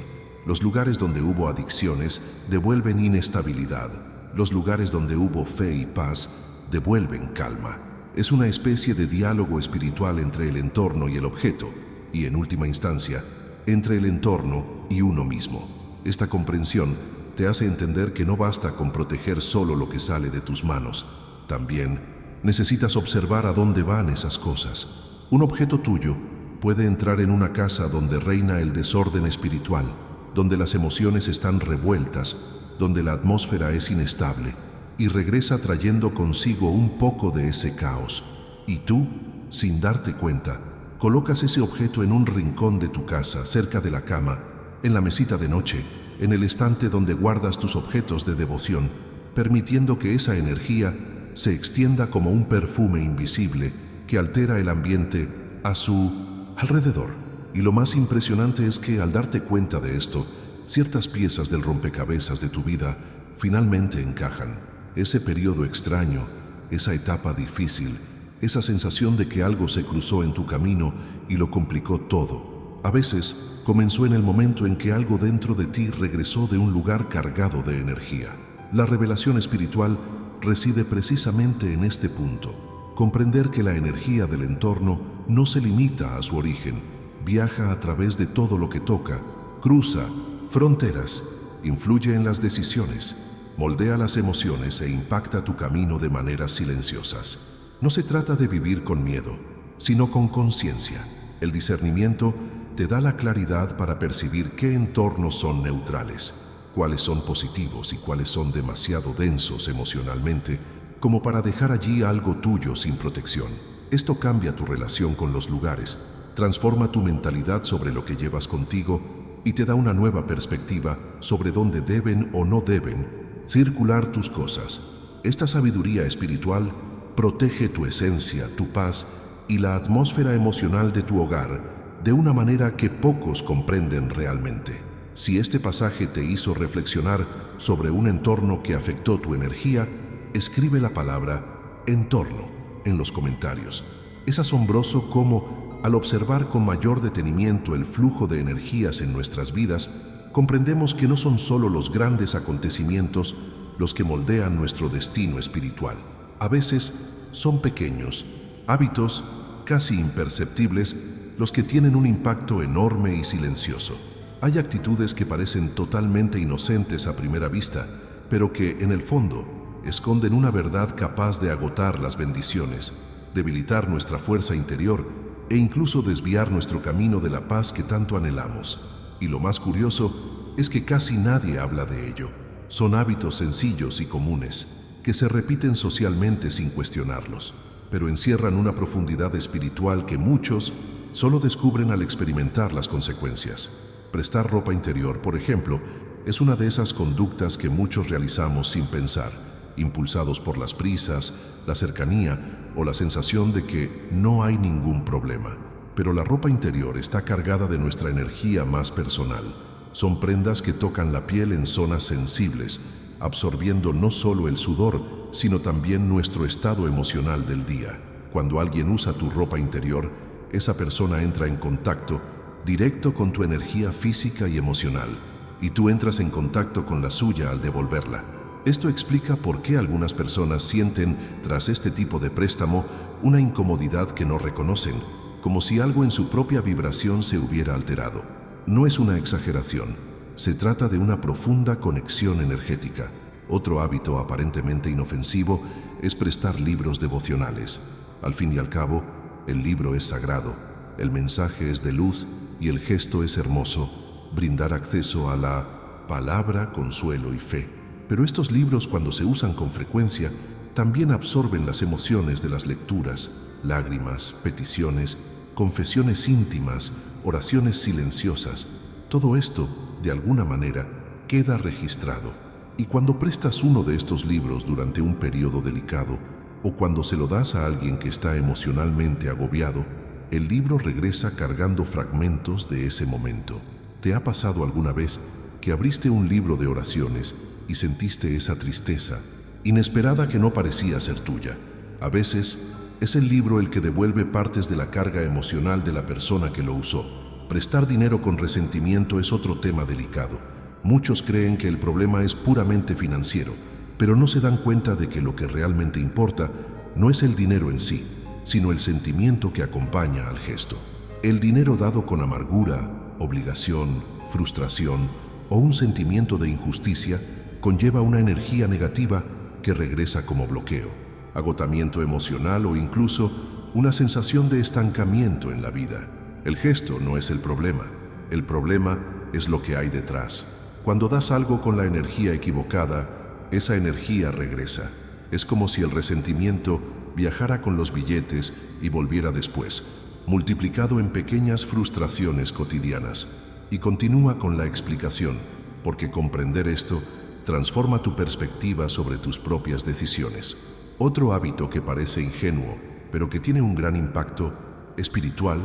Los lugares donde hubo adicciones devuelven inestabilidad. Los lugares donde hubo fe y paz devuelven calma. Es una especie de diálogo espiritual entre el entorno y el objeto, y en última instancia, entre el entorno y uno mismo. Esta comprensión te hace entender que no basta con proteger solo lo que sale de tus manos. También necesitas observar a dónde van esas cosas. Un objeto tuyo puede entrar en una casa donde reina el desorden espiritual, donde las emociones están revueltas, donde la atmósfera es inestable, y regresa trayendo consigo un poco de ese caos. Y tú, sin darte cuenta, colocas ese objeto en un rincón de tu casa, cerca de la cama, en la mesita de noche, en el estante donde guardas tus objetos de devoción, permitiendo que esa energía se extienda como un perfume invisible que altera el ambiente a su alrededor. Y lo más impresionante es que al darte cuenta de esto, ciertas piezas del rompecabezas de tu vida finalmente encajan. ese periodo extraño, esa etapa difícil, esa sensación de que algo se cruzó en tu camino y lo complicó todo. A veces comenzó en el momento en que algo dentro de ti regresó de un lugar cargado de energía. La revelación espiritual reside precisamente en este punto. Comprender que la energía del entorno no se limita a su origen, viaja a través de todo lo que toca, cruza fronteras, influye en las decisiones, moldea las emociones e impacta tu camino de maneras silenciosas. No se trata de vivir con miedo, sino con conciencia. El discernimiento te da la claridad para percibir qué entornos son neutrales, cuáles son positivos y cuáles son demasiado densos emocionalmente, como para dejar allí algo tuyo sin protección. Esto cambia tu relación con los lugares, transforma tu mentalidad sobre lo que llevas contigo y te da una nueva perspectiva sobre dónde deben o no deben circular tus cosas. Esta sabiduría espiritual protege tu esencia, tu paz y la atmósfera emocional de tu hogar de una manera que pocos comprenden realmente. Si este pasaje te hizo reflexionar sobre un entorno que afectó tu energía, escribe la palabra entorno en los comentarios. Es asombroso cómo, al observar con mayor detenimiento el flujo de energías en nuestras vidas, comprendemos que no son solo los grandes acontecimientos los que moldean nuestro destino espiritual. A veces son pequeños hábitos casi imperceptibles los que tienen un impacto enorme y silencioso. Hay actitudes que parecen totalmente inocentes a primera vista, pero que, en el fondo, esconden una verdad capaz de agotar las bendiciones, debilitar nuestra fuerza interior e incluso desviar nuestro camino de la paz que tanto anhelamos. Y lo más curioso es que casi nadie habla de ello. Son hábitos sencillos y comunes, que se repiten socialmente sin cuestionarlos, pero encierran una profundidad espiritual que muchos solo descubren al experimentar las consecuencias. Prestar ropa interior, por ejemplo, es una de esas conductas que muchos realizamos sin pensar, impulsados por las prisas, la cercanía o la sensación de que no hay ningún problema. Pero la ropa interior está cargada de nuestra energía más personal. Son prendas que tocan la piel en zonas sensibles, absorbiendo no solo el sudor, sino también nuestro estado emocional del día. Cuando alguien usa tu ropa interior, esa persona entra en contacto directo con tu energía física y emocional, y tú entras en contacto con la suya al devolverla. Esto explica por qué algunas personas sienten, tras este tipo de préstamo, una incomodidad que no reconocen, como si algo en su propia vibración se hubiera alterado. No es una exageración, se trata de una profunda conexión energética. Otro hábito aparentemente inofensivo es prestar libros devocionales. Al fin y al cabo, el libro es sagrado, el mensaje es de luz y el gesto es hermoso, brindar acceso a la palabra, consuelo y fe. Pero estos libros, cuando se usan con frecuencia, también absorben las emociones de las lecturas, lágrimas, peticiones, confesiones íntimas, oraciones silenciosas. Todo esto, de alguna manera, queda registrado. Y cuando prestas uno de estos libros durante un periodo delicado, o cuando se lo das a alguien que está emocionalmente agobiado, el libro regresa cargando fragmentos de ese momento. ¿Te ha pasado alguna vez que abriste un libro de oraciones y sentiste esa tristeza inesperada que no parecía ser tuya? A veces es el libro el que devuelve partes de la carga emocional de la persona que lo usó. Prestar dinero con resentimiento es otro tema delicado. Muchos creen que el problema es puramente financiero, pero no se dan cuenta de que lo que realmente importa no es el dinero en sí, sino el sentimiento que acompaña al gesto. El dinero dado con amargura, obligación, frustración o un sentimiento de injusticia conlleva una energía negativa que regresa como bloqueo, agotamiento emocional o incluso una sensación de estancamiento en la vida. El gesto no es el problema es lo que hay detrás. Cuando das algo con la energía equivocada, esa energía regresa. Es como si el resentimiento viajara con los billetes y volviera después, multiplicado en pequeñas frustraciones cotidianas. Y continúa con la explicación, porque comprender esto transforma tu perspectiva sobre tus propias decisiones. Otro hábito que parece ingenuo, pero que tiene un gran impacto espiritual,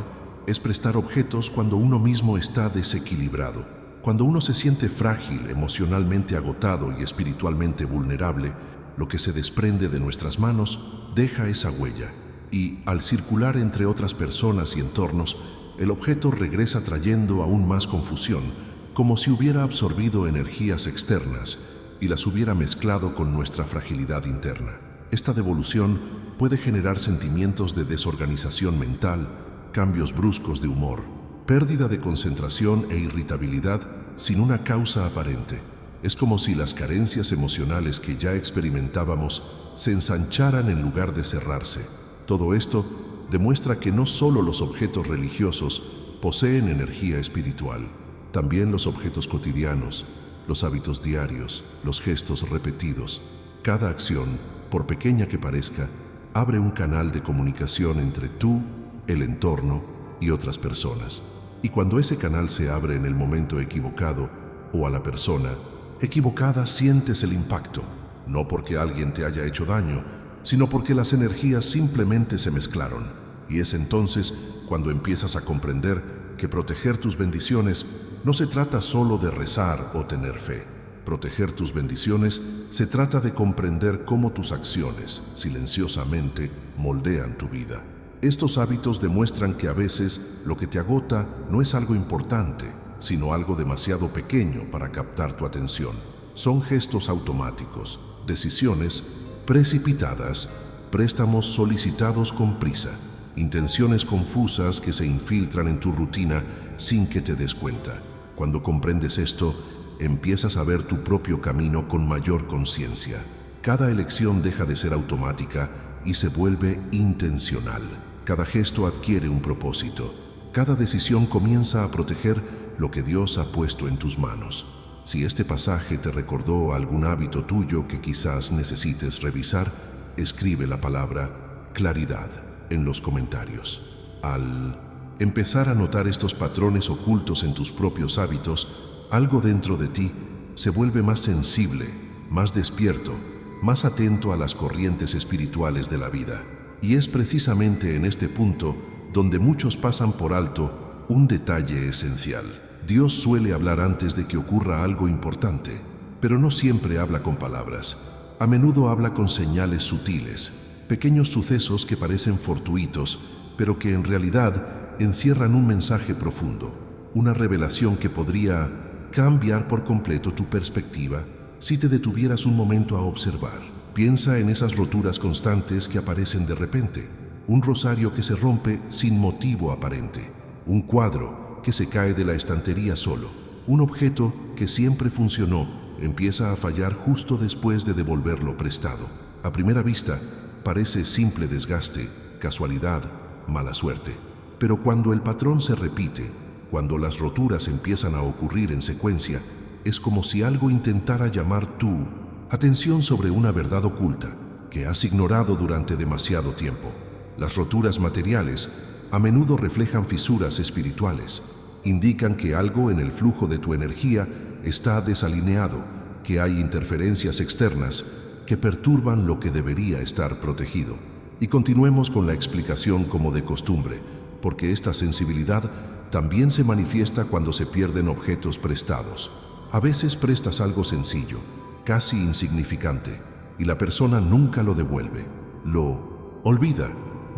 es prestar objetos cuando uno mismo está desequilibrado. Cuando uno se siente frágil, emocionalmente agotado y espiritualmente vulnerable, lo que se desprende de nuestras manos, deja esa huella. Y, al circular entre otras personas y entornos, el objeto regresa trayendo aún más confusión, como si hubiera absorbido energías externas y las hubiera mezclado con nuestra fragilidad interna. Esta devolución puede generar sentimientos de desorganización mental, cambios bruscos de humor, pérdida de concentración e irritabilidad sin una causa aparente. Es como si las carencias emocionales que ya experimentábamos se ensancharan en lugar de cerrarse. Todo esto demuestra que no solo los objetos religiosos poseen energía espiritual, también los objetos cotidianos, los hábitos diarios, los gestos repetidos. Cada acción, por pequeña que parezca, abre un canal de comunicación entre tú, el entorno y otras personas. Y cuando ese canal se abre en el momento equivocado o a la persona equivocada, sientes el impacto, no porque alguien te haya hecho daño, sino porque las energías simplemente se mezclaron. Y es entonces cuando empiezas a comprender que proteger tus bendiciones no se trata solo de rezar o tener fe. Proteger tus bendiciones se trata de comprender cómo tus acciones, silenciosamente, moldean tu vida. Estos hábitos demuestran que a veces lo que te agota no es algo importante, sino algo demasiado pequeño para captar tu atención. Son gestos automáticos, decisiones precipitadas, préstamos solicitados con prisa, intenciones confusas que se infiltran en tu rutina sin que te des cuenta. Cuando comprendes esto, empiezas a ver tu propio camino con mayor conciencia. Cada elección deja de ser automática y se vuelve intencional. Cada gesto adquiere un propósito. Cada decisión comienza a proteger lo que Dios ha puesto en tus manos. Si este pasaje te recordó algún hábito tuyo que quizás necesites revisar, escribe la palabra claridad en los comentarios. Al empezar a notar estos patrones ocultos en tus propios hábitos, algo dentro de ti se vuelve más sensible, más despierto, más atento a las corrientes espirituales de la vida. Y es precisamente en este punto donde muchos pasan por alto un detalle esencial. Dios suele hablar antes de que ocurra algo importante, pero no siempre habla con palabras. A menudo habla con señales sutiles, pequeños sucesos que parecen fortuitos, pero que en realidad encierran un mensaje profundo, una revelación que podría cambiar por completo tu perspectiva si te detuvieras un momento a observar. Piensa en esas roturas constantes que aparecen de repente, un rosario que se rompe sin motivo aparente, un cuadro que se cae de la estantería solo, un objeto que siempre funcionó empieza a fallar justo después de devolverlo prestado. A primera vista, parece simple desgaste, casualidad, mala suerte. Pero cuando el patrón se repite, cuando las roturas empiezan a ocurrir en secuencia, es como si algo intentara llamar tu atención sobre una verdad oculta que has ignorado durante demasiado tiempo. Las roturas materiales a menudo reflejan fisuras espirituales, indican que algo en el flujo de tu energía está desalineado, que hay interferencias externas que perturban lo que debería estar protegido. Y continuemos con la explicación como de costumbre, porque esta sensibilidad también se manifiesta cuando se pierden objetos prestados. A veces prestas algo sencillo, casi insignificante, y la persona nunca lo devuelve, lo olvida,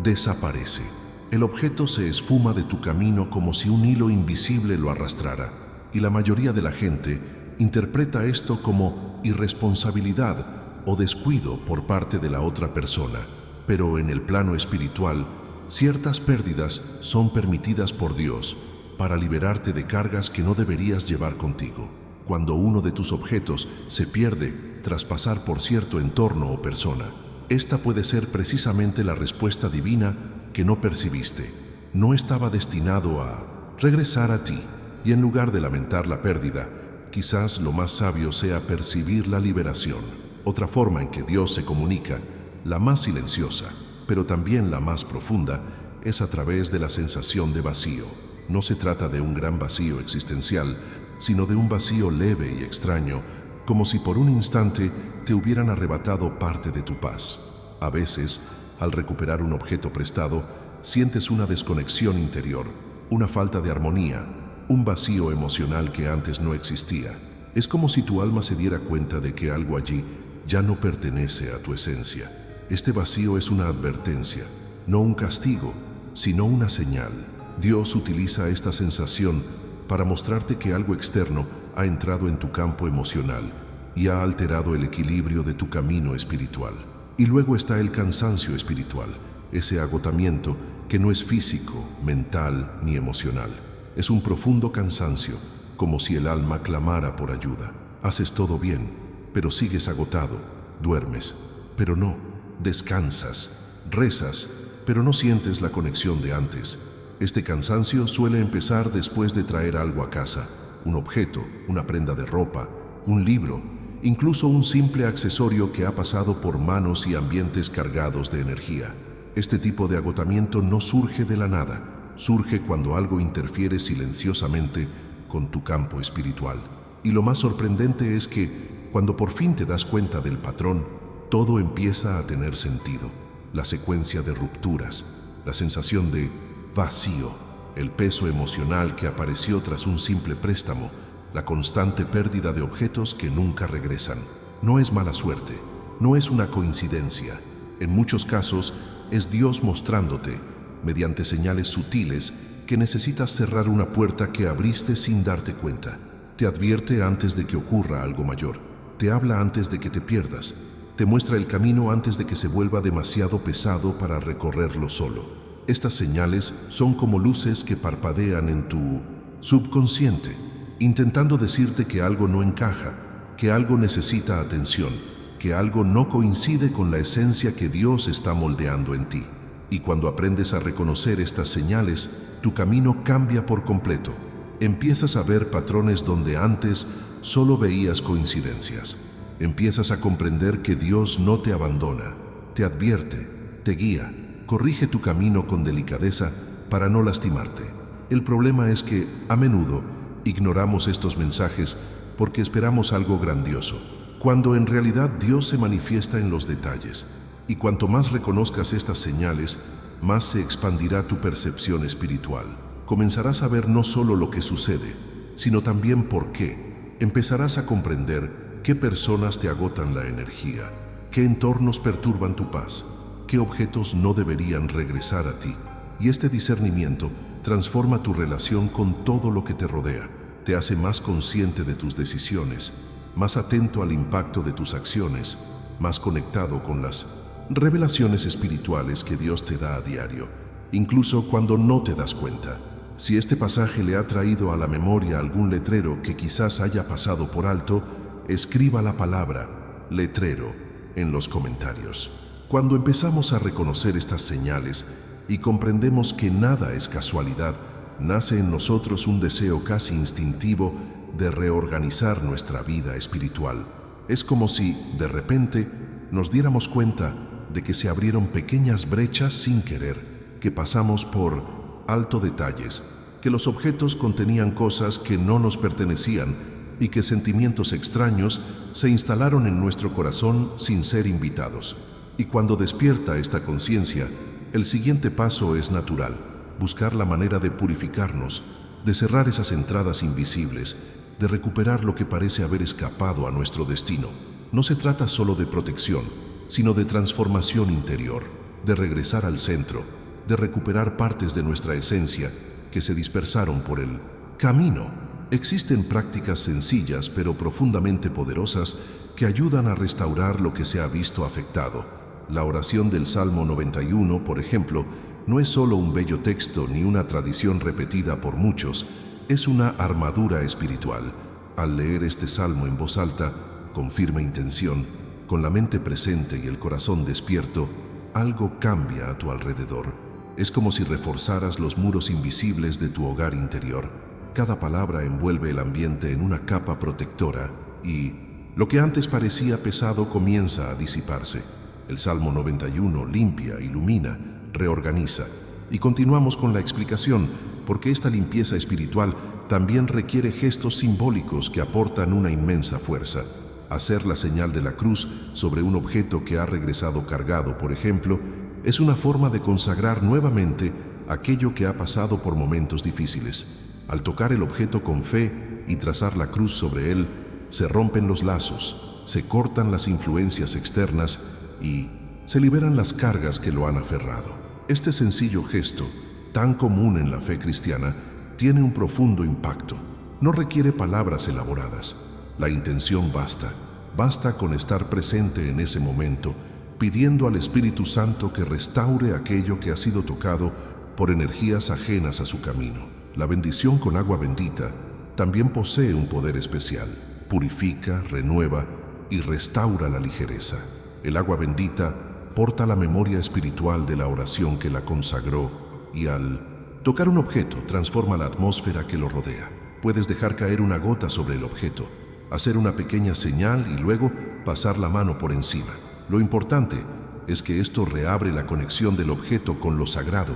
desaparece. El objeto se esfuma de tu camino como si un hilo invisible lo arrastrara, y la mayoría de la gente interpreta esto como irresponsabilidad o descuido por parte de la otra persona. Pero en el plano espiritual, ciertas pérdidas son permitidas por Dios para liberarte de cargas que no deberías llevar contigo. Cuando uno de tus objetos se pierde tras pasar por cierto entorno o persona, esta puede ser precisamente la respuesta divina que no percibiste. No estaba destinado a regresar a ti, y en lugar de lamentar la pérdida, quizás lo más sabio sea percibir la liberación. Otra forma en que Dios se comunica, la más silenciosa, pero también la más profunda, es a través de la sensación de vacío. No se trata de un gran vacío existencial, sino de un vacío leve y extraño, como si por un instante te hubieran arrebatado parte de tu paz. A veces, al recuperar un objeto prestado, sientes una desconexión interior, una falta de armonía, un vacío emocional que antes no existía. Es como si tu alma se diera cuenta de que algo allí ya no pertenece a tu esencia. Este vacío es una advertencia, no un castigo, sino una señal. Dios utiliza esta sensación para mostrarte que algo externo ha entrado en tu campo emocional y ha alterado el equilibrio de tu camino espiritual. Y luego está el cansancio espiritual, ese agotamiento que no es físico, mental ni emocional. Es un profundo cansancio, como si el alma clamara por ayuda. Haces todo bien, pero sigues agotado. Duermes, pero no. Descansas. Rezas, pero no sientes la conexión de antes. Este cansancio suele empezar después de traer algo a casa, un objeto, una prenda de ropa, un libro, incluso un simple accesorio que ha pasado por manos y ambientes cargados de energía. Este tipo de agotamiento no surge de la nada, surge cuando algo interfiere silenciosamente con tu campo espiritual. Y lo más sorprendente es que, cuando por fin te das cuenta del patrón, todo empieza a tener sentido. La secuencia de rupturas, la sensación de vacío, el peso emocional que apareció tras un simple préstamo, la constante pérdida de objetos que nunca regresan. No es mala suerte, no es una coincidencia. En muchos casos, es Dios mostrándote, mediante señales sutiles, que necesitas cerrar una puerta que abriste sin darte cuenta. Te advierte antes de que ocurra algo mayor, te habla antes de que te pierdas, te muestra el camino antes de que se vuelva demasiado pesado para recorrerlo solo. Estas señales son como luces que parpadean en tu subconsciente, intentando decirte que algo no encaja, que algo necesita atención, que algo no coincide con la esencia que Dios está moldeando en ti. Y cuando aprendes a reconocer estas señales, tu camino cambia por completo. Empiezas a ver patrones donde antes solo veías coincidencias. Empiezas a comprender que Dios no te abandona, te advierte, te guía, corrige tu camino con delicadeza para no lastimarte. El problema es que, a menudo, ignoramos estos mensajes porque esperamos algo grandioso, cuando en realidad Dios se manifiesta en los detalles. Y cuanto más reconozcas estas señales, más se expandirá tu percepción espiritual. Comenzarás a ver no solo lo que sucede, sino también por qué. Empezarás a comprender qué personas te agotan la energía, qué entornos perturban tu paz, qué objetos no deberían regresar a ti. Y este discernimiento transforma tu relación con todo lo que te rodea. Te hace más consciente de tus decisiones, más atento al impacto de tus acciones, más conectado con las revelaciones espirituales que Dios te da a diario, incluso cuando no te das cuenta. Si este pasaje le ha traído a la memoria algún letrero que quizás haya pasado por alto, escriba la palabra letrero en los comentarios. Cuando empezamos a reconocer estas señales y comprendemos que nada es casualidad, nace en nosotros un deseo casi instintivo de reorganizar nuestra vida espiritual. Es como si, de repente, nos diéramos cuenta de que se abrieron pequeñas brechas sin querer, que pasamos por alto detalles, que los objetos contenían cosas que no nos pertenecían y que sentimientos extraños se instalaron en nuestro corazón sin ser invitados. Y cuando despierta esta conciencia, el siguiente paso es natural: buscar la manera de purificarnos, de cerrar esas entradas invisibles, de recuperar lo que parece haber escapado a nuestro destino. No se trata solo de protección, sino de transformación interior, de regresar al centro, de recuperar partes de nuestra esencia que se dispersaron por el camino. Existen prácticas sencillas pero profundamente poderosas que ayudan a restaurar lo que se ha visto afectado. La oración del Salmo 91, por ejemplo, no es solo un bello texto ni una tradición repetida por muchos, es una armadura espiritual. Al leer este salmo en voz alta, con firme intención, con la mente presente y el corazón despierto, algo cambia a tu alrededor. Es como si reforzaras los muros invisibles de tu hogar interior. Cada palabra envuelve el ambiente en una capa protectora y lo que antes parecía pesado comienza a disiparse. El Salmo 91 limpia, ilumina, reorganiza. Y continuamos con la explicación, porque esta limpieza espiritual también requiere gestos simbólicos que aportan una inmensa fuerza. Hacer la señal de la cruz sobre un objeto que ha regresado cargado, por ejemplo, es una forma de consagrar nuevamente aquello que ha pasado por momentos difíciles. Al tocar el objeto con fe y trazar la cruz sobre él, se rompen los lazos, se cortan las influencias externas y se liberan las cargas que lo han aferrado. Este sencillo gesto, tan común en la fe cristiana, tiene un profundo impacto. No requiere palabras elaboradas. La intención basta. Basta con estar presente en ese momento, pidiendo al Espíritu Santo que restaure aquello que ha sido tocado por energías ajenas a su camino. La bendición con agua bendita también posee un poder especial. Purifica, renueva y restaura la ligereza. El agua bendita porta la memoria espiritual de la oración que la consagró y al tocar un objeto transforma la atmósfera que lo rodea. Puedes dejar caer una gota sobre el objeto, hacer una pequeña señal y luego pasar la mano por encima. Lo importante es que esto reabre la conexión del objeto con lo sagrado,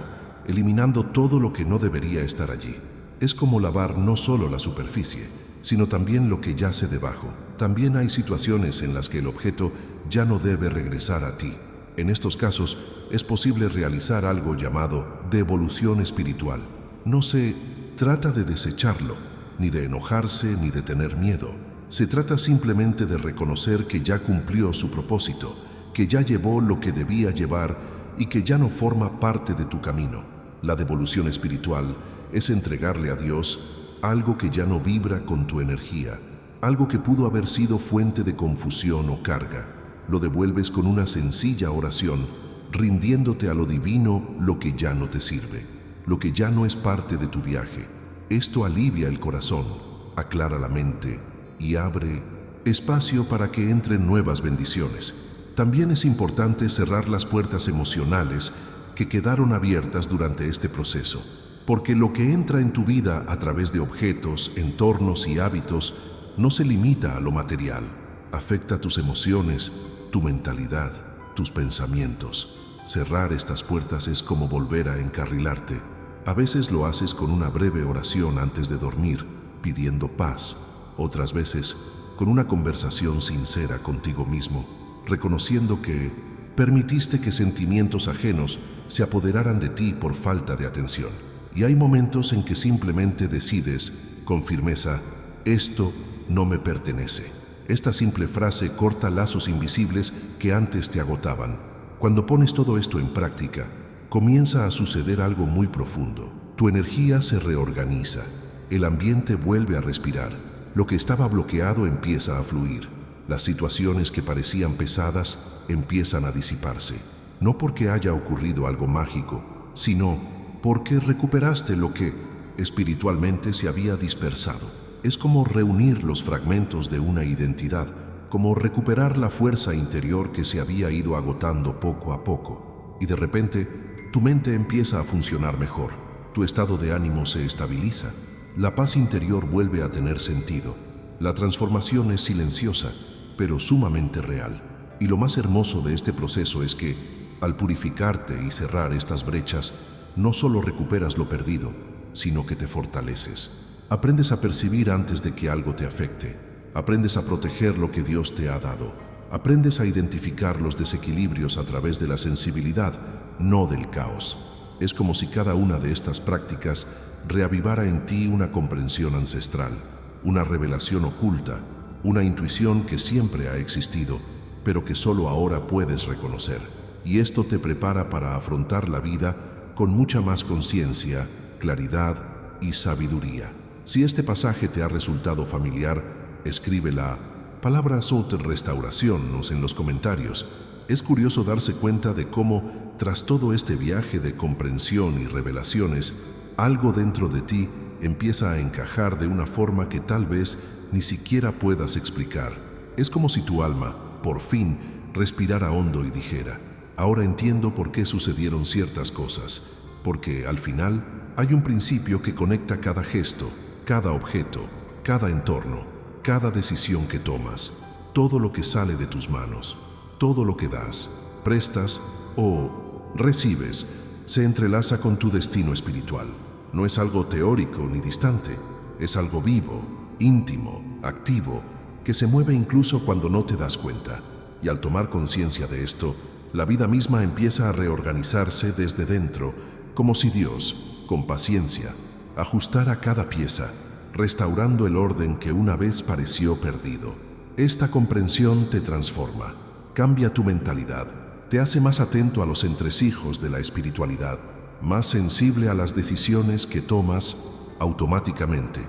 eliminando todo lo que no debería estar allí. Es como lavar no solo la superficie, sino también lo que yace debajo. También hay situaciones en las que el objeto ya no debe regresar a ti. En estos casos es posible realizar algo llamado devolución espiritual. No se trata de desecharlo, ni de enojarse, ni de tener miedo. Se trata simplemente de reconocer que ya cumplió su propósito, que ya llevó lo que debía llevar y que ya no forma parte de tu camino. La devolución espiritual es entregarle a Dios algo que ya no vibra con tu energía, algo que pudo haber sido fuente de confusión o carga. Lo devuelves con una sencilla oración, rindiéndote a lo divino lo que ya no te sirve, lo que ya no es parte de tu viaje. Esto alivia el corazón, aclara la mente y abre espacio para que entren nuevas bendiciones. También es importante cerrar las puertas emocionales que quedaron abiertas durante este proceso, porque lo que entra en tu vida a través de objetos, entornos y hábitos no se limita a lo material. Afecta tus emociones, tu mentalidad, tus pensamientos. Cerrar estas puertas es como volver a encarrilarte. A veces lo haces con una breve oración antes de dormir, pidiendo paz. Otras veces, con una conversación sincera contigo mismo, reconociendo que permitiste que sentimientos ajenos se apoderaran de ti por falta de atención. Y hay momentos en que simplemente decides, con firmeza, esto no me pertenece. Esta simple frase corta lazos invisibles que antes te agotaban. Cuando pones todo esto en práctica, comienza a suceder algo muy profundo. Tu energía se reorganiza, el ambiente vuelve a respirar, lo que estaba bloqueado empieza a fluir. Las situaciones que parecían pesadas empiezan a disiparse, no porque haya ocurrido algo mágico, sino porque recuperaste lo que espiritualmente se había dispersado. Es como reunir los fragmentos de una identidad, como recuperar la fuerza interior que se había ido agotando poco a poco. Y de repente, tu mente empieza a funcionar mejor, tu estado de ánimo se estabiliza, la paz interior vuelve a tener sentido. La transformación es silenciosa, pero sumamente real. Y lo más hermoso de este proceso es que, al purificarte y cerrar estas brechas, no solo recuperas lo perdido, sino que te fortaleces. Aprendes a percibir antes de que algo te afecte. Aprendes a proteger lo que Dios te ha dado. Aprendes a identificar los desequilibrios a través de la sensibilidad, no del caos. Es como si cada una de estas prácticas reavivara en ti una comprensión ancestral, una revelación oculta, una intuición que siempre ha existido, pero que solo ahora puedes reconocer. Y esto te prepara para afrontar la vida con mucha más conciencia, claridad y sabiduría. Si este pasaje te ha resultado familiar, escribe la palabra Soter Restauración en los comentarios. Es curioso darse cuenta de cómo, tras todo este viaje de comprensión y revelaciones, algo dentro de ti empieza a encajar de una forma que tal vez ni siquiera puedas explicar. Es como si tu alma, por fin, respirara hondo y dijera: ahora entiendo por qué sucedieron ciertas cosas, porque al final hay un principio que conecta cada gesto, cada objeto, cada entorno, cada decisión que tomas, todo lo que sale de tus manos, todo lo que das, prestas o recibes, se entrelaza con tu destino espiritual. No es algo teórico ni distante, es algo vivo, íntimo, activo, que se mueve incluso cuando no te das cuenta. Y al tomar conciencia de esto, la vida misma empieza a reorganizarse desde dentro, como si Dios, con paciencia, ajustara cada pieza, restaurando el orden que una vez pareció perdido. Esta comprensión te transforma, cambia tu mentalidad, te hace más atento a los entresijos de la espiritualidad, más sensible a las decisiones que tomas automáticamente,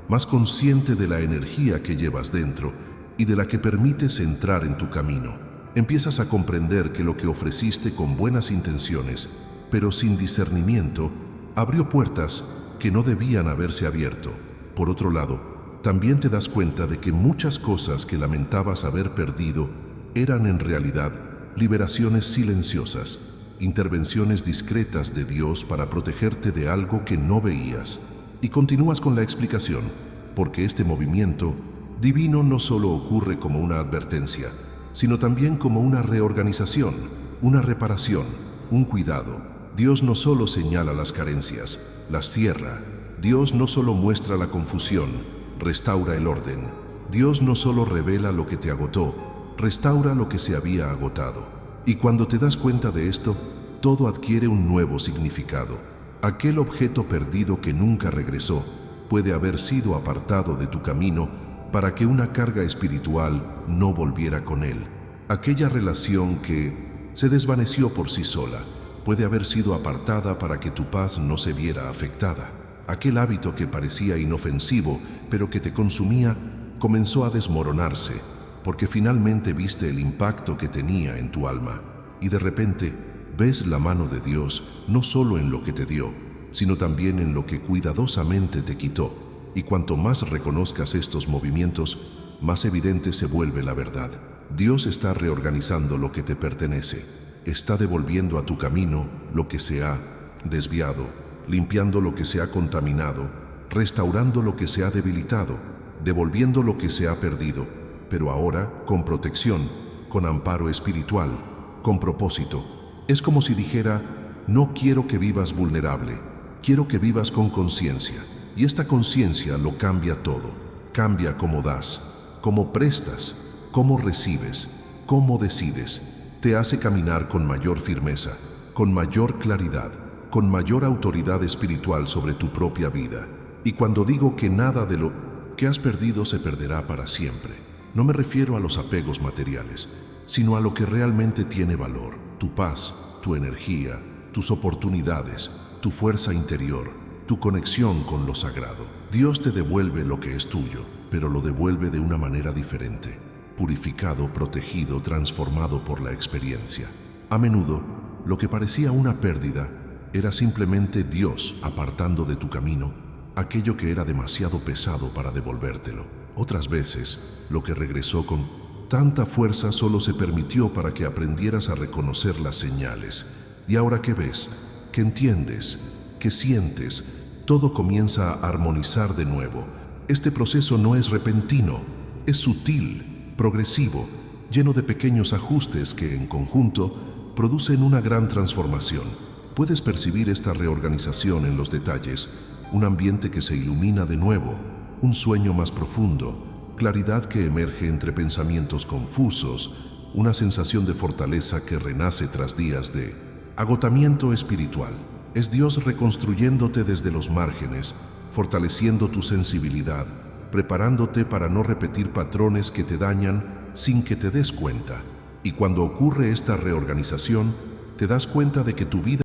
más consciente de la energía que llevas dentro y de la que permites entrar en tu camino. Empiezas a comprender que lo que ofreciste con buenas intenciones, pero sin discernimiento, abrió puertas que no debían haberse abierto. Por otro lado, también te das cuenta de que muchas cosas que lamentabas haber perdido eran en realidad liberaciones silenciosas, intervenciones discretas de Dios para protegerte de algo que no veías. Y continúas con la explicación, porque este movimiento divino no solo ocurre como una advertencia, sino también como una reorganización, una reparación, un cuidado. Dios no solo señala las carencias, las cierra. Dios no solo muestra la confusión, restaura el orden. Dios no solo revela lo que te agotó, restaura lo que se había agotado. Y cuando te das cuenta de esto, todo adquiere un nuevo significado. Aquel objeto perdido que nunca regresó puede haber sido apartado de tu camino para que una carga espiritual no volviera con él. Aquella relación que se desvaneció por sí sola puede haber sido apartada para que tu paz no se viera afectada. Aquel hábito que parecía inofensivo, pero que te consumía, comenzó a desmoronarse, porque finalmente viste el impacto que tenía en tu alma. Y de repente, ves la mano de Dios no solo en lo que te dio, sino también en lo que cuidadosamente te quitó. Y cuanto más reconozcas estos movimientos, más evidente se vuelve la verdad. Dios está reorganizando lo que te pertenece, está devolviendo a tu camino lo que se ha desviado, limpiando lo que se ha contaminado, restaurando lo que se ha debilitado, devolviendo lo que se ha perdido, pero ahora con protección, con amparo espiritual, con propósito. Es como si dijera: no quiero que vivas vulnerable, quiero que vivas con conciencia. Y esta conciencia lo cambia todo. Cambia cómo das, cómo prestas, cómo recibes, cómo decides. Te hace caminar con mayor firmeza, con mayor claridad, con mayor autoridad espiritual sobre tu propia vida. Y cuando digo que nada de lo que has perdido se perderá para siempre, no me refiero a los apegos materiales, sino a lo que realmente tiene valor: tu paz, tu energía, tus oportunidades, tu fuerza interior, tu conexión con lo sagrado. Dios te devuelve lo que es tuyo, pero lo devuelve de una manera diferente, purificado, protegido, transformado por la experiencia. A menudo, lo que parecía una pérdida era simplemente Dios apartando de tu camino aquello que era demasiado pesado para devolvértelo. Otras veces, lo que regresó con tanta fuerza solo se permitió para que aprendieras a reconocer las señales. Y ahora que ves, que entiendes, que sientes, todo comienza a armonizar de nuevo. Este proceso no es repentino, es sutil, progresivo, lleno de pequeños ajustes que, en conjunto, producen una gran transformación. Puedes percibir esta reorganización en los detalles: un ambiente que se ilumina de nuevo, un sueño más profundo, claridad que emerge entre pensamientos confusos, una sensación de fortaleza que renace tras días de agotamiento espiritual. Es Dios reconstruyéndote desde los márgenes, fortaleciendo tu sensibilidad, preparándote para no repetir patrones que te dañan sin que te des cuenta. Y cuando ocurre esta reorganización, te das cuenta de que tu vida